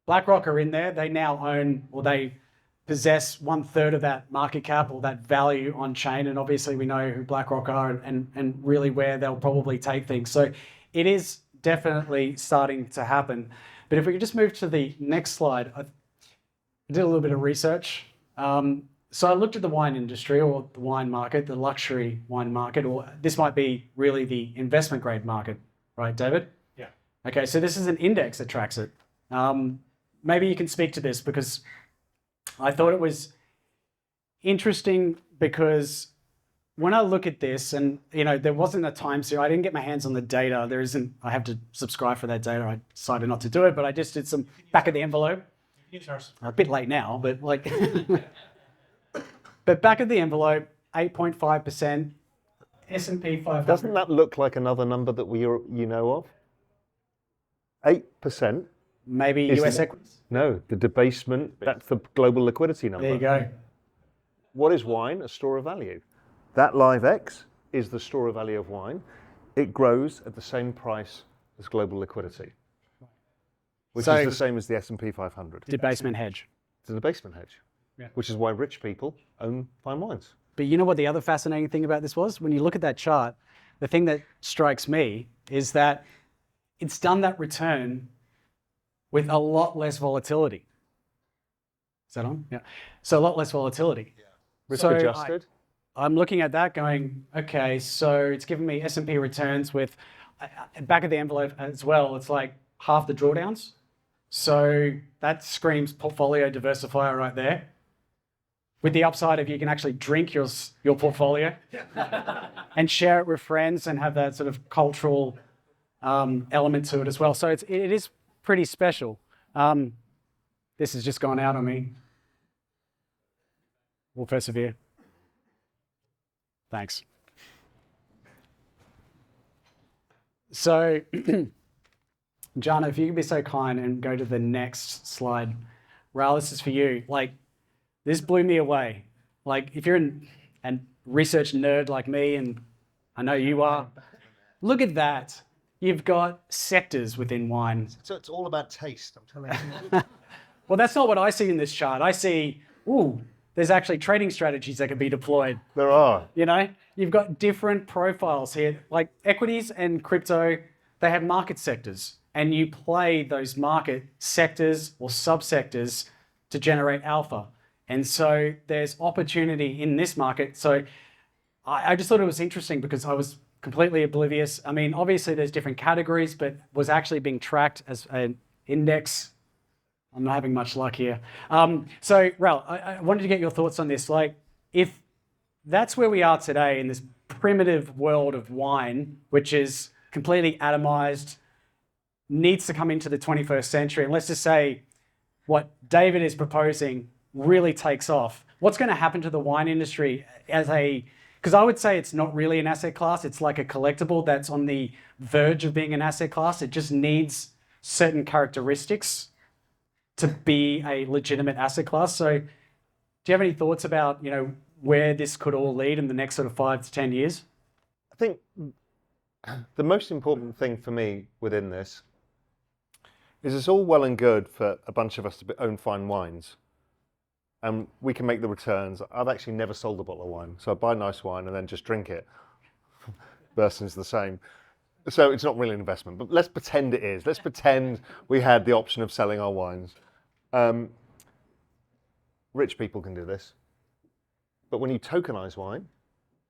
BlackRock are in there. They now own, or they possess 1/3 of that market cap or that value on chain. And obviously we know who BlackRock are and really where they'll probably take things. So it is definitely starting to happen. But if we could just move to the next slide, I did a little bit of research. So I looked at the wine industry or the wine market, the luxury wine market, or this might be really the investment grade market, right, David? Yeah. Okay, so this is an index that tracks it. Maybe you can speak to this because I thought it was interesting because when I look at this and, you know, there wasn't a time series, I didn't get my hands on the data. There isn't, I have to subscribe for that data. I decided not to do it, but I just did some back of the envelope. Use ours. A bit late now, but like, but back of the envelope, 8.5%, S&P 500. Doesn't that look like another number that you know of? 8%. Maybe Is US the- equities. No, the debasement, that's the global liquidity number. There you go. What is wine? A store of value. That live X is the store of value of wine. It grows at the same price as global liquidity, which So- is the same as the S&P 500. Debasement hedge. It's a debasement hedge, Yeah. which is why rich people own fine wines. But you know what the other fascinating thing about this was? When you look at that chart, the thing that strikes me is that it's done that return with a lot less volatility. Is that on? Yeah. So a lot less volatility. Risk So adjusted. I'm looking at that going, okay, so it's giving me S&P returns with back of the envelope as well. It's like half the drawdowns. So that screams portfolio diversifier right there. With the upside of you can actually drink your portfolio and share it with friends and have that sort of cultural element to it as well. So it is pretty special. This has just gone out on me. We'll persevere. Thanks. So, Jana, if you could be so kind and go to the next slide. Raoul, this is for you. Like, this blew me away. Like, if you're a research nerd like me, and I know you are, look at that. You've got sectors within wine. So it's all about taste, I'm telling you. Well, that's not what I see in this chart. I see, there's actually trading strategies that can be deployed. There are. You know, you've got different profiles here. Like equities and crypto, they have market sectors, and you play those market sectors or subsectors to generate alpha. And so there's opportunity in this market. So I just thought it was interesting because I was completely oblivious. I mean, obviously there's different categories, but was actually being tracked as an index. I'm not having much luck here. So Raoul, I wanted to get your thoughts on this. Like, if that's where we are today in this primitive world of wine, which is completely atomized, needs to come into the 21st century, and let's just say what David is proposing really takes off, what's going to happen to the wine industry as a because I would say it's not really an asset class. It's like a collectible that's on the verge of being an asset class. It just needs certain characteristics to be a legitimate asset class. So do you have any thoughts about, where this could all lead in the next sort of 5 to 10 years? I think the most important thing for me within this is it's all well and good for a bunch of us to own fine wines. And we can make the returns. I've actually never sold a bottle of wine. So I buy nice wine and then just drink it. Versus the same. So it's not really an investment, but let's pretend it is. Let's pretend we had the option of selling our wines. Rich people can do this. But when you tokenize wine,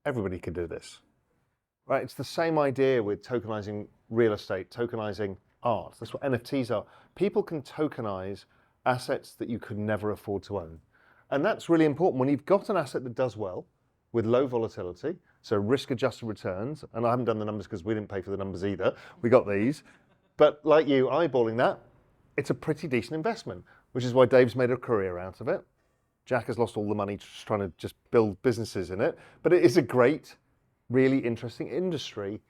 everybody can do this. Right? It's the same idea with tokenizing real estate, tokenizing art. That's what NFTs are. People can tokenize assets that you could never afford to own. And that's really important. When you've got an asset that does well with low volatility, so risk-adjusted returns, and I haven't done the numbers because we didn't pay for the numbers either. We got these. But like you, eyeballing that, it's a pretty decent investment, which is why Dave's made a career out of it. Jack has lost all the money just trying to just build businesses in it. But it is a great, really interesting industry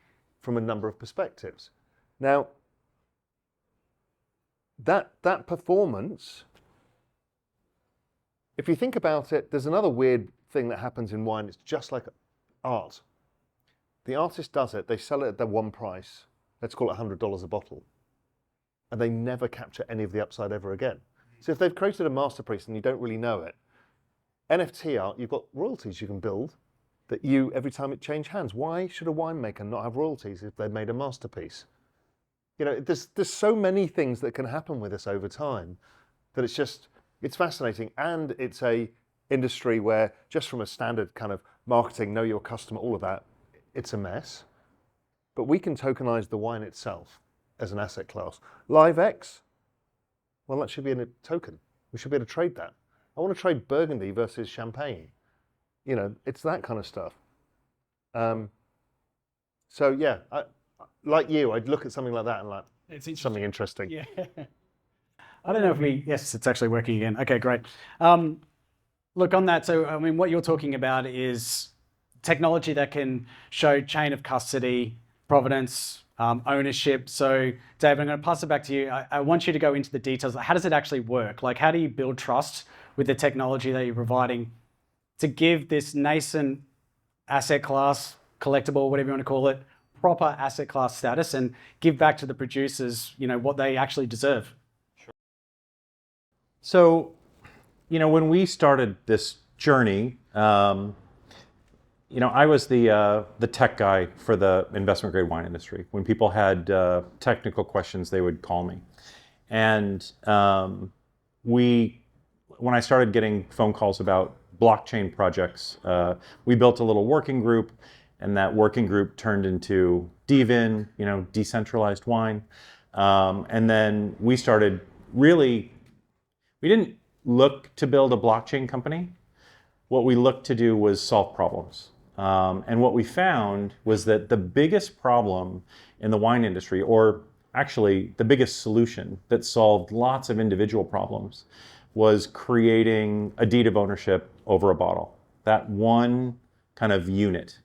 from a number of perspectives. Now, that performance, if you think about it, there's another weird thing that happens in wine. It's just like art. The artist does it, they sell it at their one price, let's call it $100 a bottle, and they never capture any of the upside ever again. So if they've created a masterpiece and you don't really know it, NFT art, you've got royalties you can build that every time it changes hands. Why should a winemaker not have royalties if they've made a masterpiece? There's so many things that can happen with this over time that it's fascinating. And it's a industry where just from a standard kind of marketing, know your customer, all of that, it's a mess. But we can tokenize the wine itself as an asset class. LiveX, well, that should be in a token. We should be able to trade that. I want to trade Burgundy versus Champagne. It's that kind of stuff. So yeah, like you, I'd look at something like that and it's something interesting. Yeah. I don't know if yes, it's actually working again. Okay, great. Look, on that, so what you're talking about is technology that can show chain of custody, provenance, ownership. So Dave, I'm going to pass it back to you. I want you to go into the details. How does it actually work? Like, how do you build trust with the technology that you're providing to give this nascent asset class, collectible, whatever you want to call it, proper asset class status and give back to the producers, what they actually deserve? So, when we started this journey, I was the tech guy for the investment grade wine industry. When people had technical questions, they would call me. And when I started getting phone calls about blockchain projects, we built a little working group, and that working group turned into dVIN, decentralized wine. And then we started we didn't look to build a blockchain company. What we looked to do was solve problems. And what we found was that the biggest problem in the wine industry, or actually the biggest solution that solved lots of individual problems, was creating a deed of ownership over a bottle. That one kind of unit.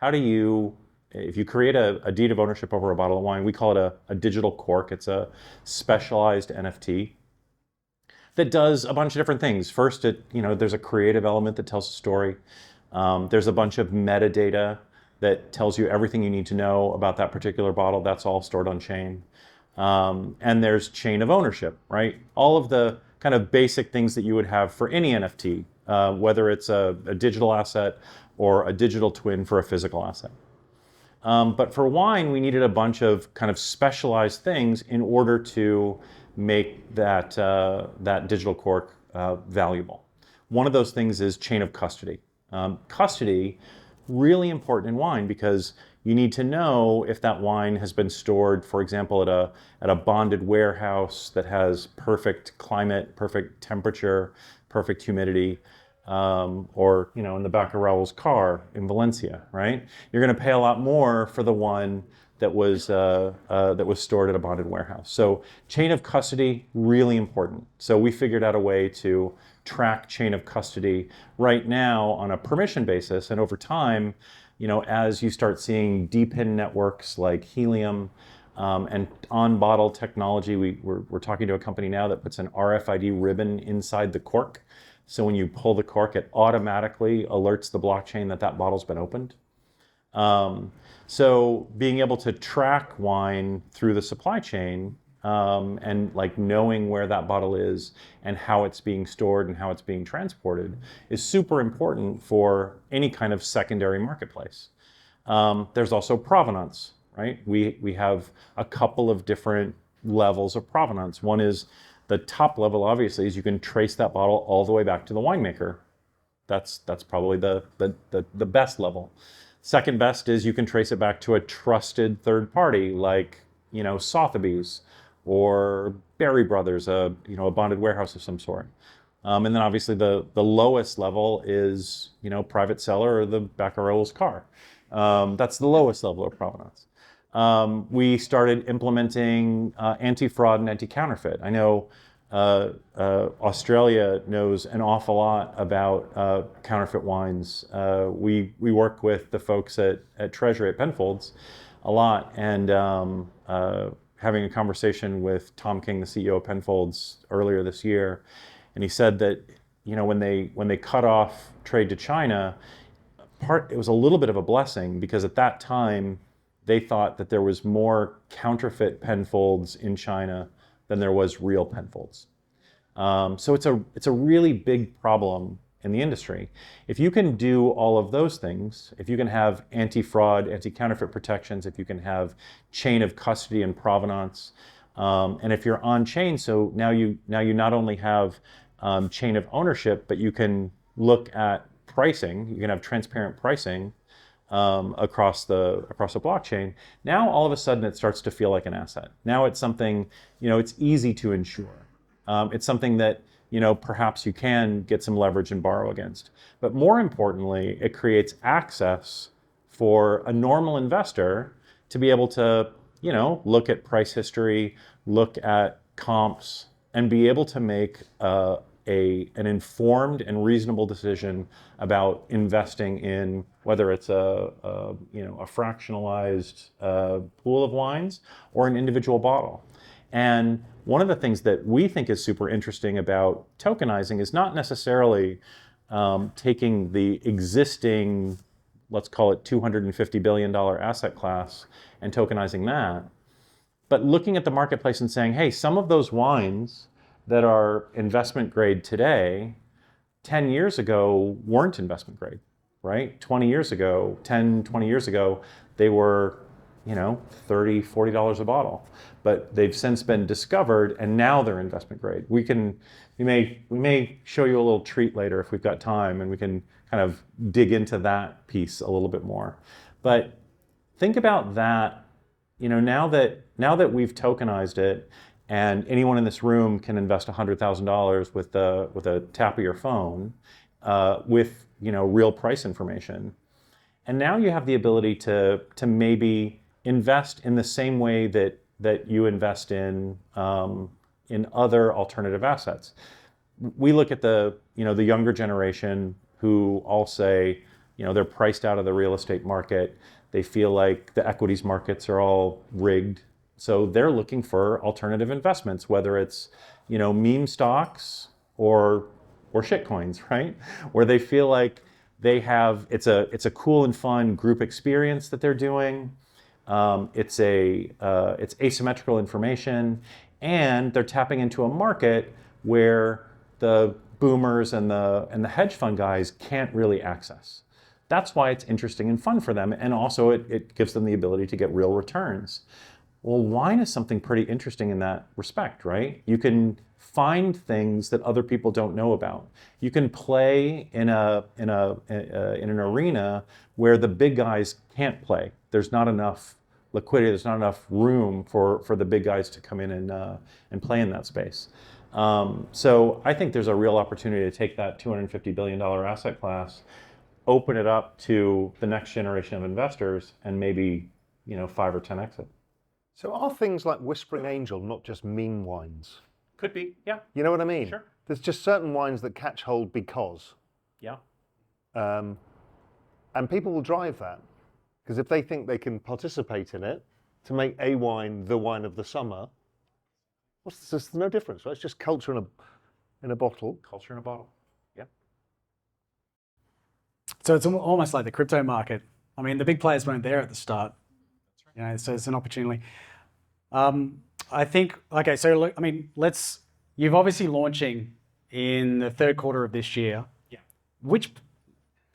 If you create a deed of ownership over a bottle of wine, we call it a digital cork. It's a specialized NFT that does a bunch of different things. First, there's a creative element that tells a story. There's a bunch of metadata that tells you everything you need to know about that particular bottle. That's all stored on chain. And there's chain of ownership, right? All of the kind of basic things that you would have for any NFT, whether it's a digital asset or a digital twin for a physical asset. But for wine, we needed a bunch of kind of specialized things in order to make that digital cork valuable. One of those things is chain of custody. Custody, really important in wine because you need to know if that wine has been stored, for example, at a bonded warehouse that has perfect climate, perfect temperature, perfect humidity, or in the back of Raoul's car in Valencia, right? You're going to pay a lot more for the one that was stored at a bonded warehouse. So chain of custody, really important. So we figured out a way to track chain of custody right now on a permission basis. And over time, as you start seeing dPIN networks like Helium and on-bottle technology, we're talking to a company now that puts an RFID ribbon inside the cork. So when you pull the cork, it automatically alerts the blockchain that that bottle's been opened. So being able to track wine through the supply chain and like knowing where that bottle is and how it's being stored and how it's being transported is super important for any kind of secondary marketplace. There's also provenance, right? We have a couple of different levels of provenance. One is the top level, obviously, is you can trace that bottle all the way back to the winemaker. That's probably the best level. Second best is you can trace it back to a trusted third party like, Sotheby's or Berry Brothers, a bonded warehouse of some sort. And then obviously the lowest level is, private seller or the back of Raoul's car. That's the lowest level of provenance. We started implementing anti-fraud and anti-counterfeit. I know Australia knows an awful lot about counterfeit wines. We work with the folks at Treasury at Penfolds a lot, and having a conversation with Tom King, the CEO of Penfolds, earlier this year, and he said that when they cut off trade to China, it was a little bit of a blessing because at that time they thought that there was more counterfeit Penfolds in China than there was real Penfolds. So it's a really big problem in the industry. If you can do all of those things, if you can have anti-fraud, anti-counterfeit protections, if you can have chain of custody and provenance, and if you're on chain, so now you not only have chain of ownership, but you can look at pricing. You can have transparent pricing across the blockchain. Now all of a sudden it starts to feel like an asset. Now it's something, it's easy to insure. It's something that perhaps you can get some leverage and borrow against. But more importantly, it creates access for a normal investor to be able to look at price history, look at comps, and be able to make an informed and reasonable decision about investing in whether it's a fractionalized pool of wines or an individual bottle. And one of the things that we think is super interesting about tokenizing is not necessarily taking the existing, let's call it $250 billion asset class and tokenizing that, but looking at the marketplace and saying, hey, some of those wines that are investment grade today, 10 years ago weren't investment grade, right? 20 years ago, they were, $30, $40 a bottle. But they've since been discovered and now they're investment grade. We may show you a little treat later if we've got time, and we can kind of dig into that piece a little bit more. But think about that, now that we've tokenized it, and anyone in this room can invest $100,000 with a tap of your phone, with real price information. And now you have the ability to maybe invest in the same way that you invest in other alternative assets. We look at the younger generation who all say they're priced out of the real estate market. They feel like the equities markets are all rigged. So they're looking for alternative investments, whether it's, meme stocks or shitcoins, right? Where they feel like they have, it's a cool and fun group experience that they're doing. It's asymmetrical information, and they're tapping into a market where the boomers and the hedge fund guys can't really access. That's why it's interesting and fun for them, and also it gives them the ability to get real returns. Well, wine is something pretty interesting in that respect, right? You can find things that other people don't know about. You can play in an arena where the big guys can't play. There's not enough liquidity. There's not enough room for the big guys to come in and play in that space. So I think there's a real opportunity to take that $250 billion asset class, open it up to the next generation of investors, and maybe 5 or 10 exit. So are things like Whispering Angel not just meme wines? Could be, yeah. You know what I mean? Sure. there's just certain wines that catch hold because. Yeah. And people will drive that. Because if they think they can participate in it to make a wine the wine of the summer, there's no difference, right? It's just culture in a bottle. Culture in a bottle. Yeah. So it's almost like the crypto market. I mean, the big players weren't there at the start. You know, so it's an opportunity. I think, okay, so look, I mean, you've obviously launching in the third quarter of this year. Yeah. Do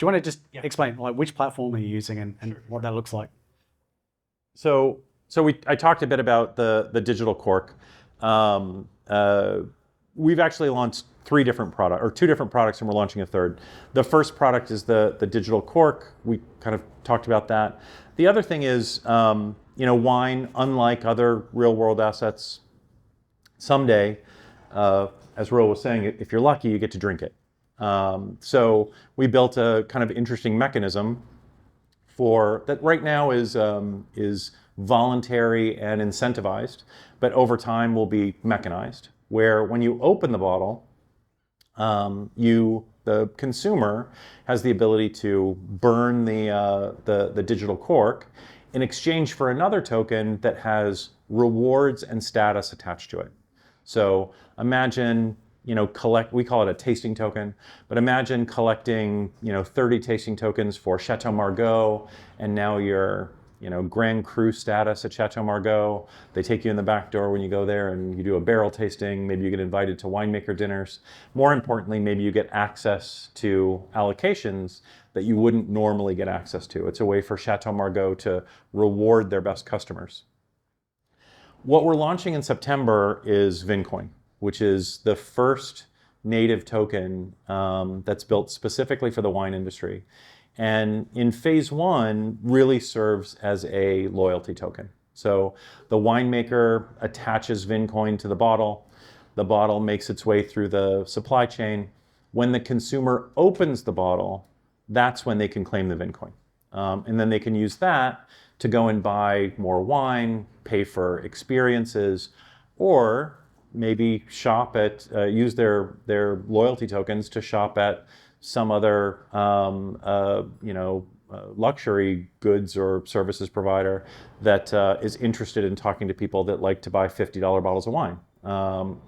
you want to just explain, like, which platform are you using and what that looks like? So I talked a bit about the digital cork. We've actually launched two different products, and we're launching a third. The first product is the digital cork. We kind of talked about that. The other thing is, wine, unlike other real world assets, someday, as Raoul was saying, if you're lucky, you get to drink it. So we built a kind of interesting mechanism for that right now is voluntary and incentivized, but over time will be mechanized, where when you open the bottle, the consumer has the ability to burn the digital cork in exchange for another token that has rewards and status attached to it. So imagine, we call it a tasting token, but imagine collecting, 30 tasting tokens for Chateau Margaux, and now you're, Grand Cru status at Chateau Margaux. They take you in the back door when you go there and you do a barrel tasting. Maybe you get invited to winemaker dinners. More importantly, maybe you get access to allocations that you wouldn't normally get access to. It's a way for Chateau Margaux to reward their best customers. What we're launching in September is VinCoin, which is the first native token that's built specifically for the wine industry. And in phase one, really serves as a loyalty token. So the winemaker attaches VinCoin to the bottle makes its way through the supply chain. When the consumer opens the bottle, that's when they can claim the VinCoin. And then they can use that to go and buy more wine, pay for experiences, or maybe shop at, use their loyalty tokens to shop at some other luxury goods or services provider that is interested in talking to people that like to buy $50 bottles of wine.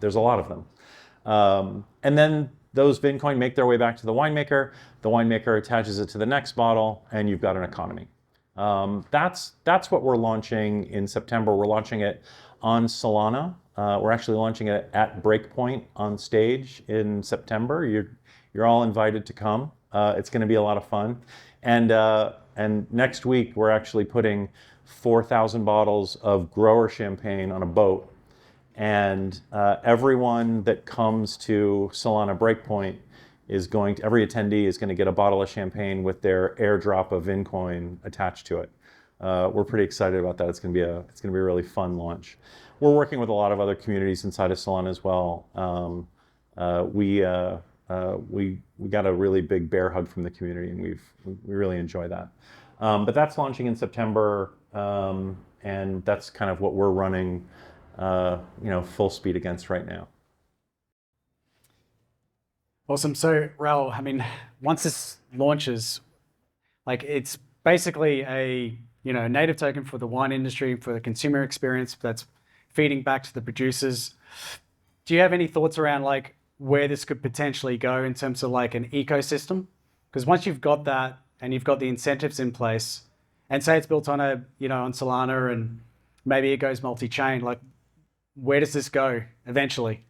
There's a lot of them. And then those VinCoin make their way back to the winemaker attaches it to the next bottle, and you've got an economy. That's what we're launching in September. We're launching it on Solana. We're actually launching it at Breakpoint on stage in September. You're all invited to come. It's going to be a lot of fun. And next week, we're actually putting 4,000 bottles of grower champagne on a boat. And everyone that comes to Solana Breakpoint every attendee is going to get a bottle of champagne with their airdrop of VinCoin attached to it. We're pretty excited about that. It's going to be a really fun launch. We're working with a lot of other communities inside of Solana as well. We got a really big bear hug from the community, and we really enjoy that. But that's launching in September, and that's kind of what we're running, full speed against right now. Awesome. So, Raoul, I mean, once this launches, like, it's basically a native token for the wine industry, for the consumer experience that's feeding back to the producers. Do you have any thoughts around like where this could potentially go in terms of like an ecosystem? Because once you've got that and you've got the incentives in place, and say it's built on on Solana and maybe it goes multi-chain, like where does this go eventually?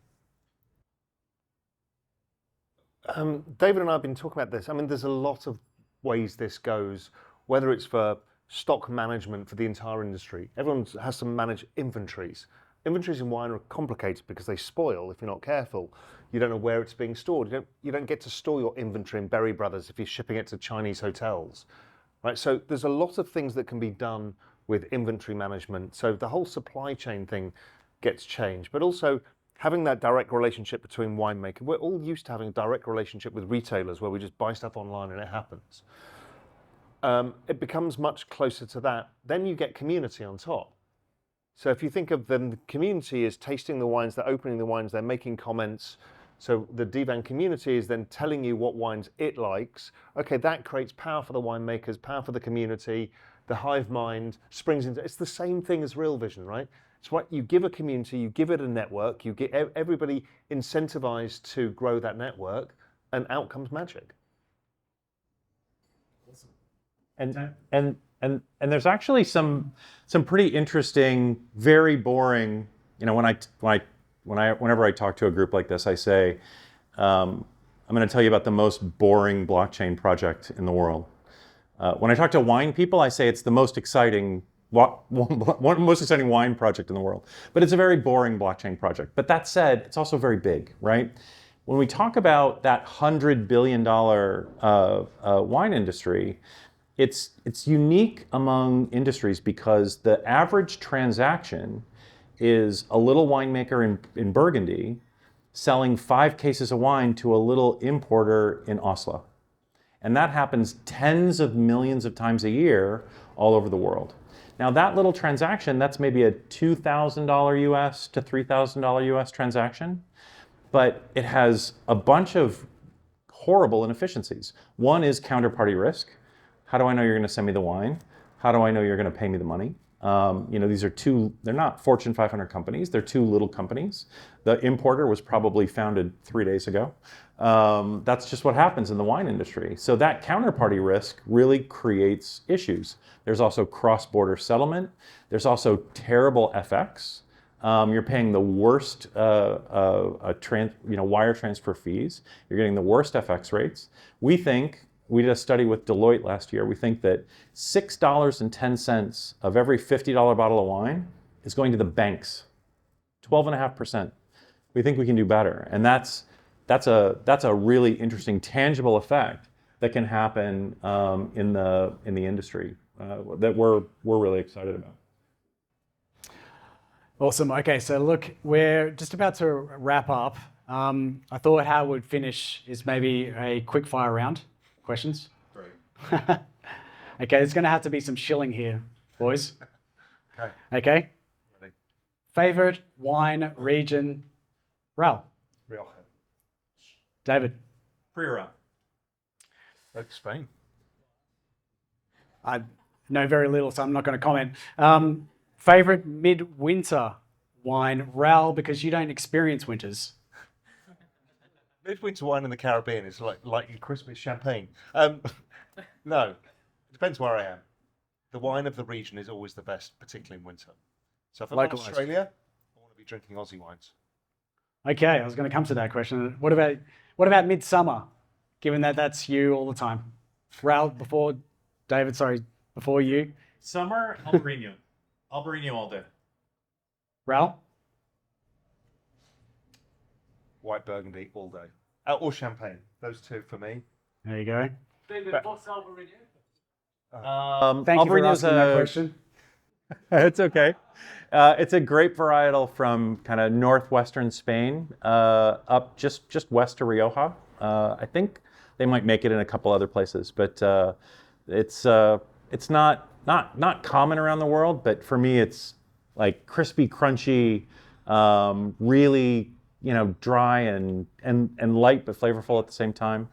David and I have been talking about this. I mean, there's a lot of ways this goes, whether it's for stock management for the entire industry. Everyone has to manage inventories. Inventories in wine are complicated because they spoil if you're not careful. You don't know where it's being stored. You don't get to store your inventory in Berry Brothers if you're shipping it to Chinese hotels, right? So there's a lot of things that can be done with inventory management. So the whole supply chain thing gets changed, but also having that direct relationship between winemaker. We're all used to having a direct relationship with retailers where we just buy stuff online and it happens. It becomes much closer to that. Then you get community on top. So if you think of them, the community is tasting the wines, they're opening the wines, they're making comments, So the dVIN community is then telling you what wines it likes. Okay, that creates power for the winemakers, power for the community, the hive mind springs into, it's the same thing as Real Vision, right? It's what you give a community, you give it a network, you get everybody incentivized to grow that network, and out comes magic. And there's actually some pretty interesting, very boring. You know, whenever I talk to a group like this, I say, I'm going to tell you about the most boring blockchain project in the world. When I talk to wine people, I say it's the most exciting most exciting wine project in the world. But it's a very boring blockchain project. But that said, it's also very big, right? When we talk about that $100 billion wine industry, it's unique among industries because the average transaction is a little winemaker in Burgundy selling 5 cases of wine to a little importer in Oslo. And that happens tens of millions of times a year all over the world. Now that little transaction, that's maybe a $2,000 US to $3,000 US transaction, but it has a bunch of horrible inefficiencies. One is counterparty risk. How do I know you're going to send me the wine? How do I know you're going to pay me the money? These are they're not Fortune 500 companies, they're 2 little companies. The importer was probably founded 3 days ago. That's just what happens in the wine industry. So that counterparty risk really creates issues. There's also cross-border settlement. There's also terrible FX. You're paying the worst wire transfer fees. You're getting the worst FX rates. We did a study with Deloitte last year. We think that $6.10 of every $50 bottle of wine is going to the banks, 12.5%. We think we can do better. And that's a really interesting, tangible effect that can happen in the industry that we're really excited about. Awesome. Okay, so look, we're just about to wrap up. I thought how we'd finish is maybe a quick fire round. Questions? Great. Okay, there's going to have to be some shilling here, boys. Okay? Ready. Favorite wine region? Raoul. Rioja. David. Prira. Spain. I know very little, so I'm not going to comment. Favorite midwinter wine? Raoul, because you don't experience winters. Midwinter wine in the Caribbean is like Christmas champagne. No, it depends where I am. The wine of the region is always the best, particularly in winter. So if I'm in Australia, I want to be drinking Aussie wines. Okay, I was going to come to that question. What about midsummer? Given that that's you all the time. Raoul, before David, sorry, before you. Summer, Albarino. Albarino all day. Raoul? White Burgundy all day. Or champagne. Those 2 for me. There you go. David, what's Albarino? Thank you for asking that question. It's okay. It's a grape varietal from kind of northwestern Spain, up just west of Rioja. I think they might make it in a couple other places, but it's not common around the world. But for me, it's like crispy, crunchy, really dry and light but flavorful at the same time.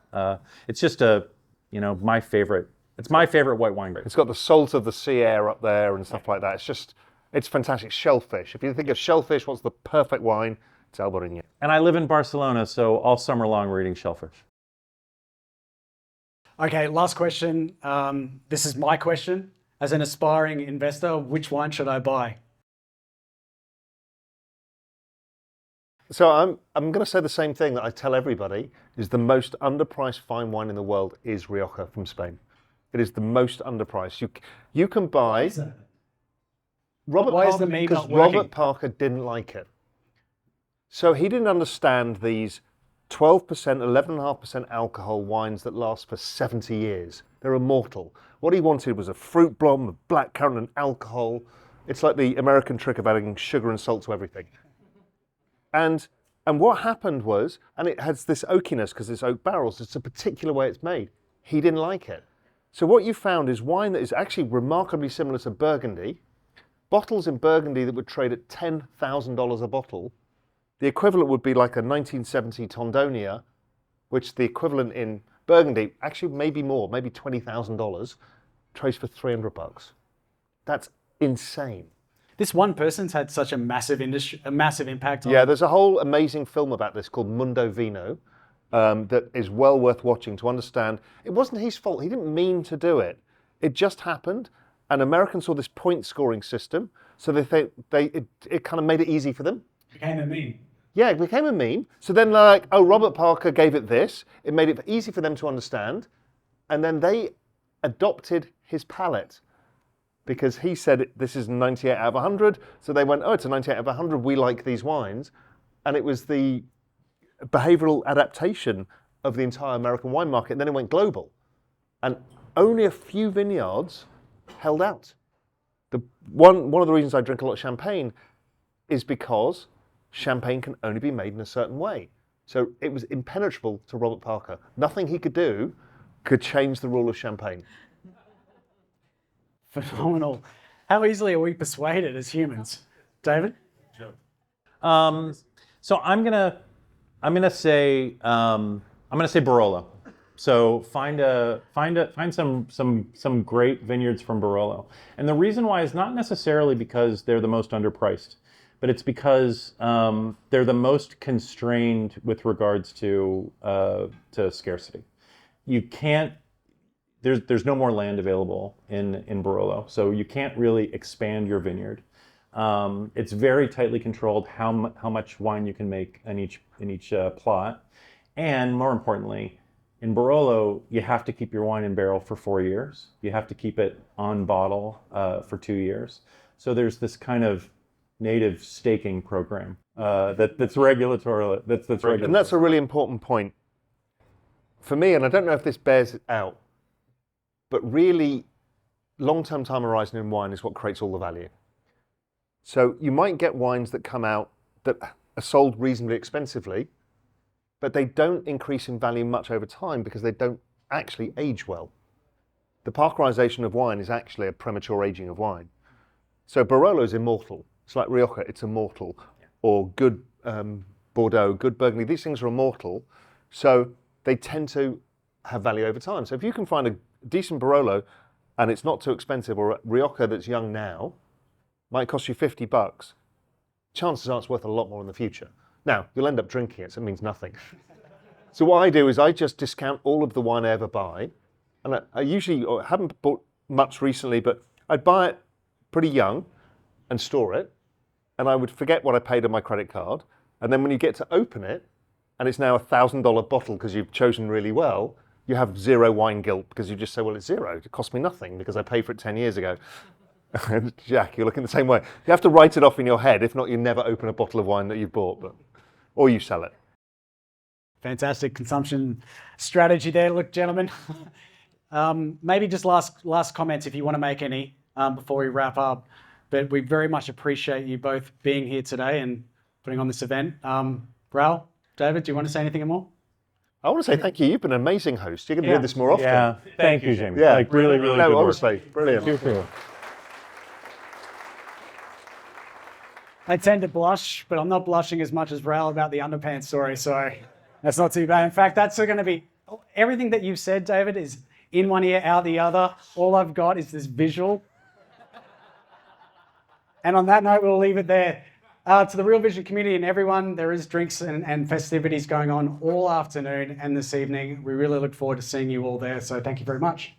It's just my favorite. It's my favorite white wine grape. It's got the salt of the sea air up there and stuff like that. It's fantastic. Shellfish. If you think of shellfish, what's the perfect wine? It's Albarino. And I live in Barcelona, so all summer long we're eating shellfish. Okay, last question. This is my question. As an aspiring investor, which wine should I buy? So I'm going to say the same thing that I tell everybody, is the most underpriced fine wine in the world is Rioja from Spain. It is the most underpriced. You can buy... Robert Parker didn't like it. So he didn't understand these 12%, 11.5% alcohol wines that last for 70 years. They're immortal. What he wanted was a fruit blonde with blackcurrant and alcohol. It's like the American trick of adding sugar and salt to everything. And what happened was, and it has this oakiness because it's oak barrels, it's a particular way it's made. He didn't like it. So what you found is wine that is actually remarkably similar to Burgundy, bottles in Burgundy that would trade at $10,000 a bottle The equivalent would be like a 1970 Tondonia, which the equivalent in Burgundy, actually maybe more, maybe $20,000, trades for $300. That's insane. This one person's had such a massive impact on. Yeah, there's a whole amazing film about this called Mundo Vino that is well worth watching to understand. It wasn't his fault. He didn't mean to do it. It just happened. And Americans saw this point scoring system, so it kind of made it easy for them. Became a meme. Yeah, it became a meme. So then they're like, oh, Robert Parker gave it this. It made it easy for them to understand. And then they adopted his palette because he said this is 98 out of 100. So they went, oh, it's a 98 out of 100. We like these wines. And it was the behavioral adaptation of the entire American wine market. And then it went global. And only a few vineyards held out. One of the reasons I drink a lot of champagne is because champagne can only be made in a certain way. So it was impenetrable to Robert Parker. Nothing he could do could change the rule of champagne. Phenomenal. How easily are we persuaded as humans? David? So I'm gonna say Barolo. So find some great vineyards from Barolo. And the reason why is not necessarily because they're the most underpriced, but it's because they're the most constrained with regards to scarcity. You can't. There's no more land available in Barolo, so you can't really expand your vineyard. It's very tightly controlled how much wine you can make in each plot, and more importantly, in Barolo you have to keep your wine in barrel for 4 years. You have to keep it on bottle for 2 years. So there's this kind of native staking program that's regulatory. That's regulatory. And that's a really important point for me. And I don't know if this bears it out, but really, long-term time horizon in wine is what creates all the value. So you might get wines that come out that are sold reasonably expensively, but they don't increase in value much over time because they don't actually age well. The Parkerization of wine is actually a premature aging of wine. So Barolo is immortal. It's like Rioja, it's immortal. Or good Bordeaux, good Burgundy, these things are immortal. So they tend to have value over time. So if you can find a decent Barolo and it's not too expensive, or a Rioja that's young now, might cost you $50, chances are it's worth a lot more in the future. Now, you'll end up drinking it, so it means nothing. So what I do is I just discount all of the wine I ever buy. And I usually haven't bought much recently, but I'd buy it pretty young and store it. And I would forget what I paid on my credit card. And then when you get to open it, and it's now a $1,000 bottle because you've chosen really well, you have zero wine guilt because you just say, well, it's zero. It cost me nothing because I paid for it 10 years ago. Jack, you're looking the same way. You have to write it off in your head. If not, you never open a bottle of wine that you've bought, or you sell it. Fantastic consumption strategy there. Look, gentlemen, maybe just last comments if you want to make any before we wrap up. But we very much appreciate you both being here today and putting on this event. Raoul, David, do you want to say anything more? I want to say thank you. You've been an amazing host. You're going to do this more often. Yeah, thank you, Jamie. Yeah, like really good honestly, work. brilliant. Thank you. I tend to blush, but I'm not blushing as much as Raoul about the underpants story, so that's not too bad. In fact, that's going to be, everything that you've said, David, is in one ear, out the other. All I've got is this visual. And on that note, we'll leave it there. To the Real Vision community and everyone, there is drinks and festivities going on all afternoon and this evening. We really look forward to seeing you all there, so thank you very much.